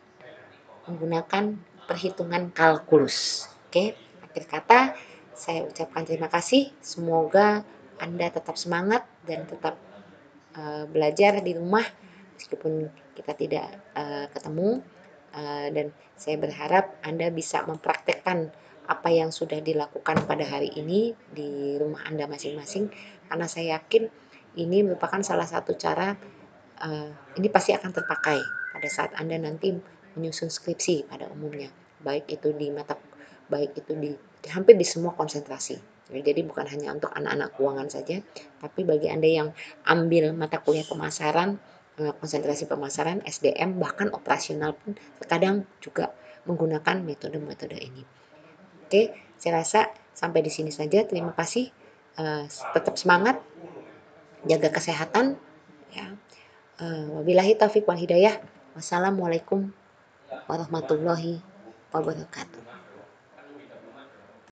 menggunakan perhitungan kalkulus. Oke, akhir kata saya ucapkan terima kasih. Semoga Anda tetap semangat dan tetap belajar di rumah meskipun kita tidak ketemu, dan saya berharap Anda bisa mempraktekkan apa yang sudah dilakukan pada hari ini di rumah Anda masing-masing, karena saya yakin ini merupakan salah satu cara ini pasti akan terpakai pada saat Anda nanti menyusun skripsi pada umumnya, baik itu di hampir di semua konsentrasi. Jadi bukan hanya untuk anak-anak keuangan saja, tapi bagi Anda yang ambil mata kuliah pemasaran, konsentrasi pemasaran, SDM, bahkan operasional pun terkadang juga menggunakan metode-metode ini. Oke, saya rasa sampai di sini saja. Terima kasih. Tetap semangat, jaga kesehatan. Ya. Wabillahi taufiq wal hidayah. Wassalamualaikum warahmatullahi wabarakatuh.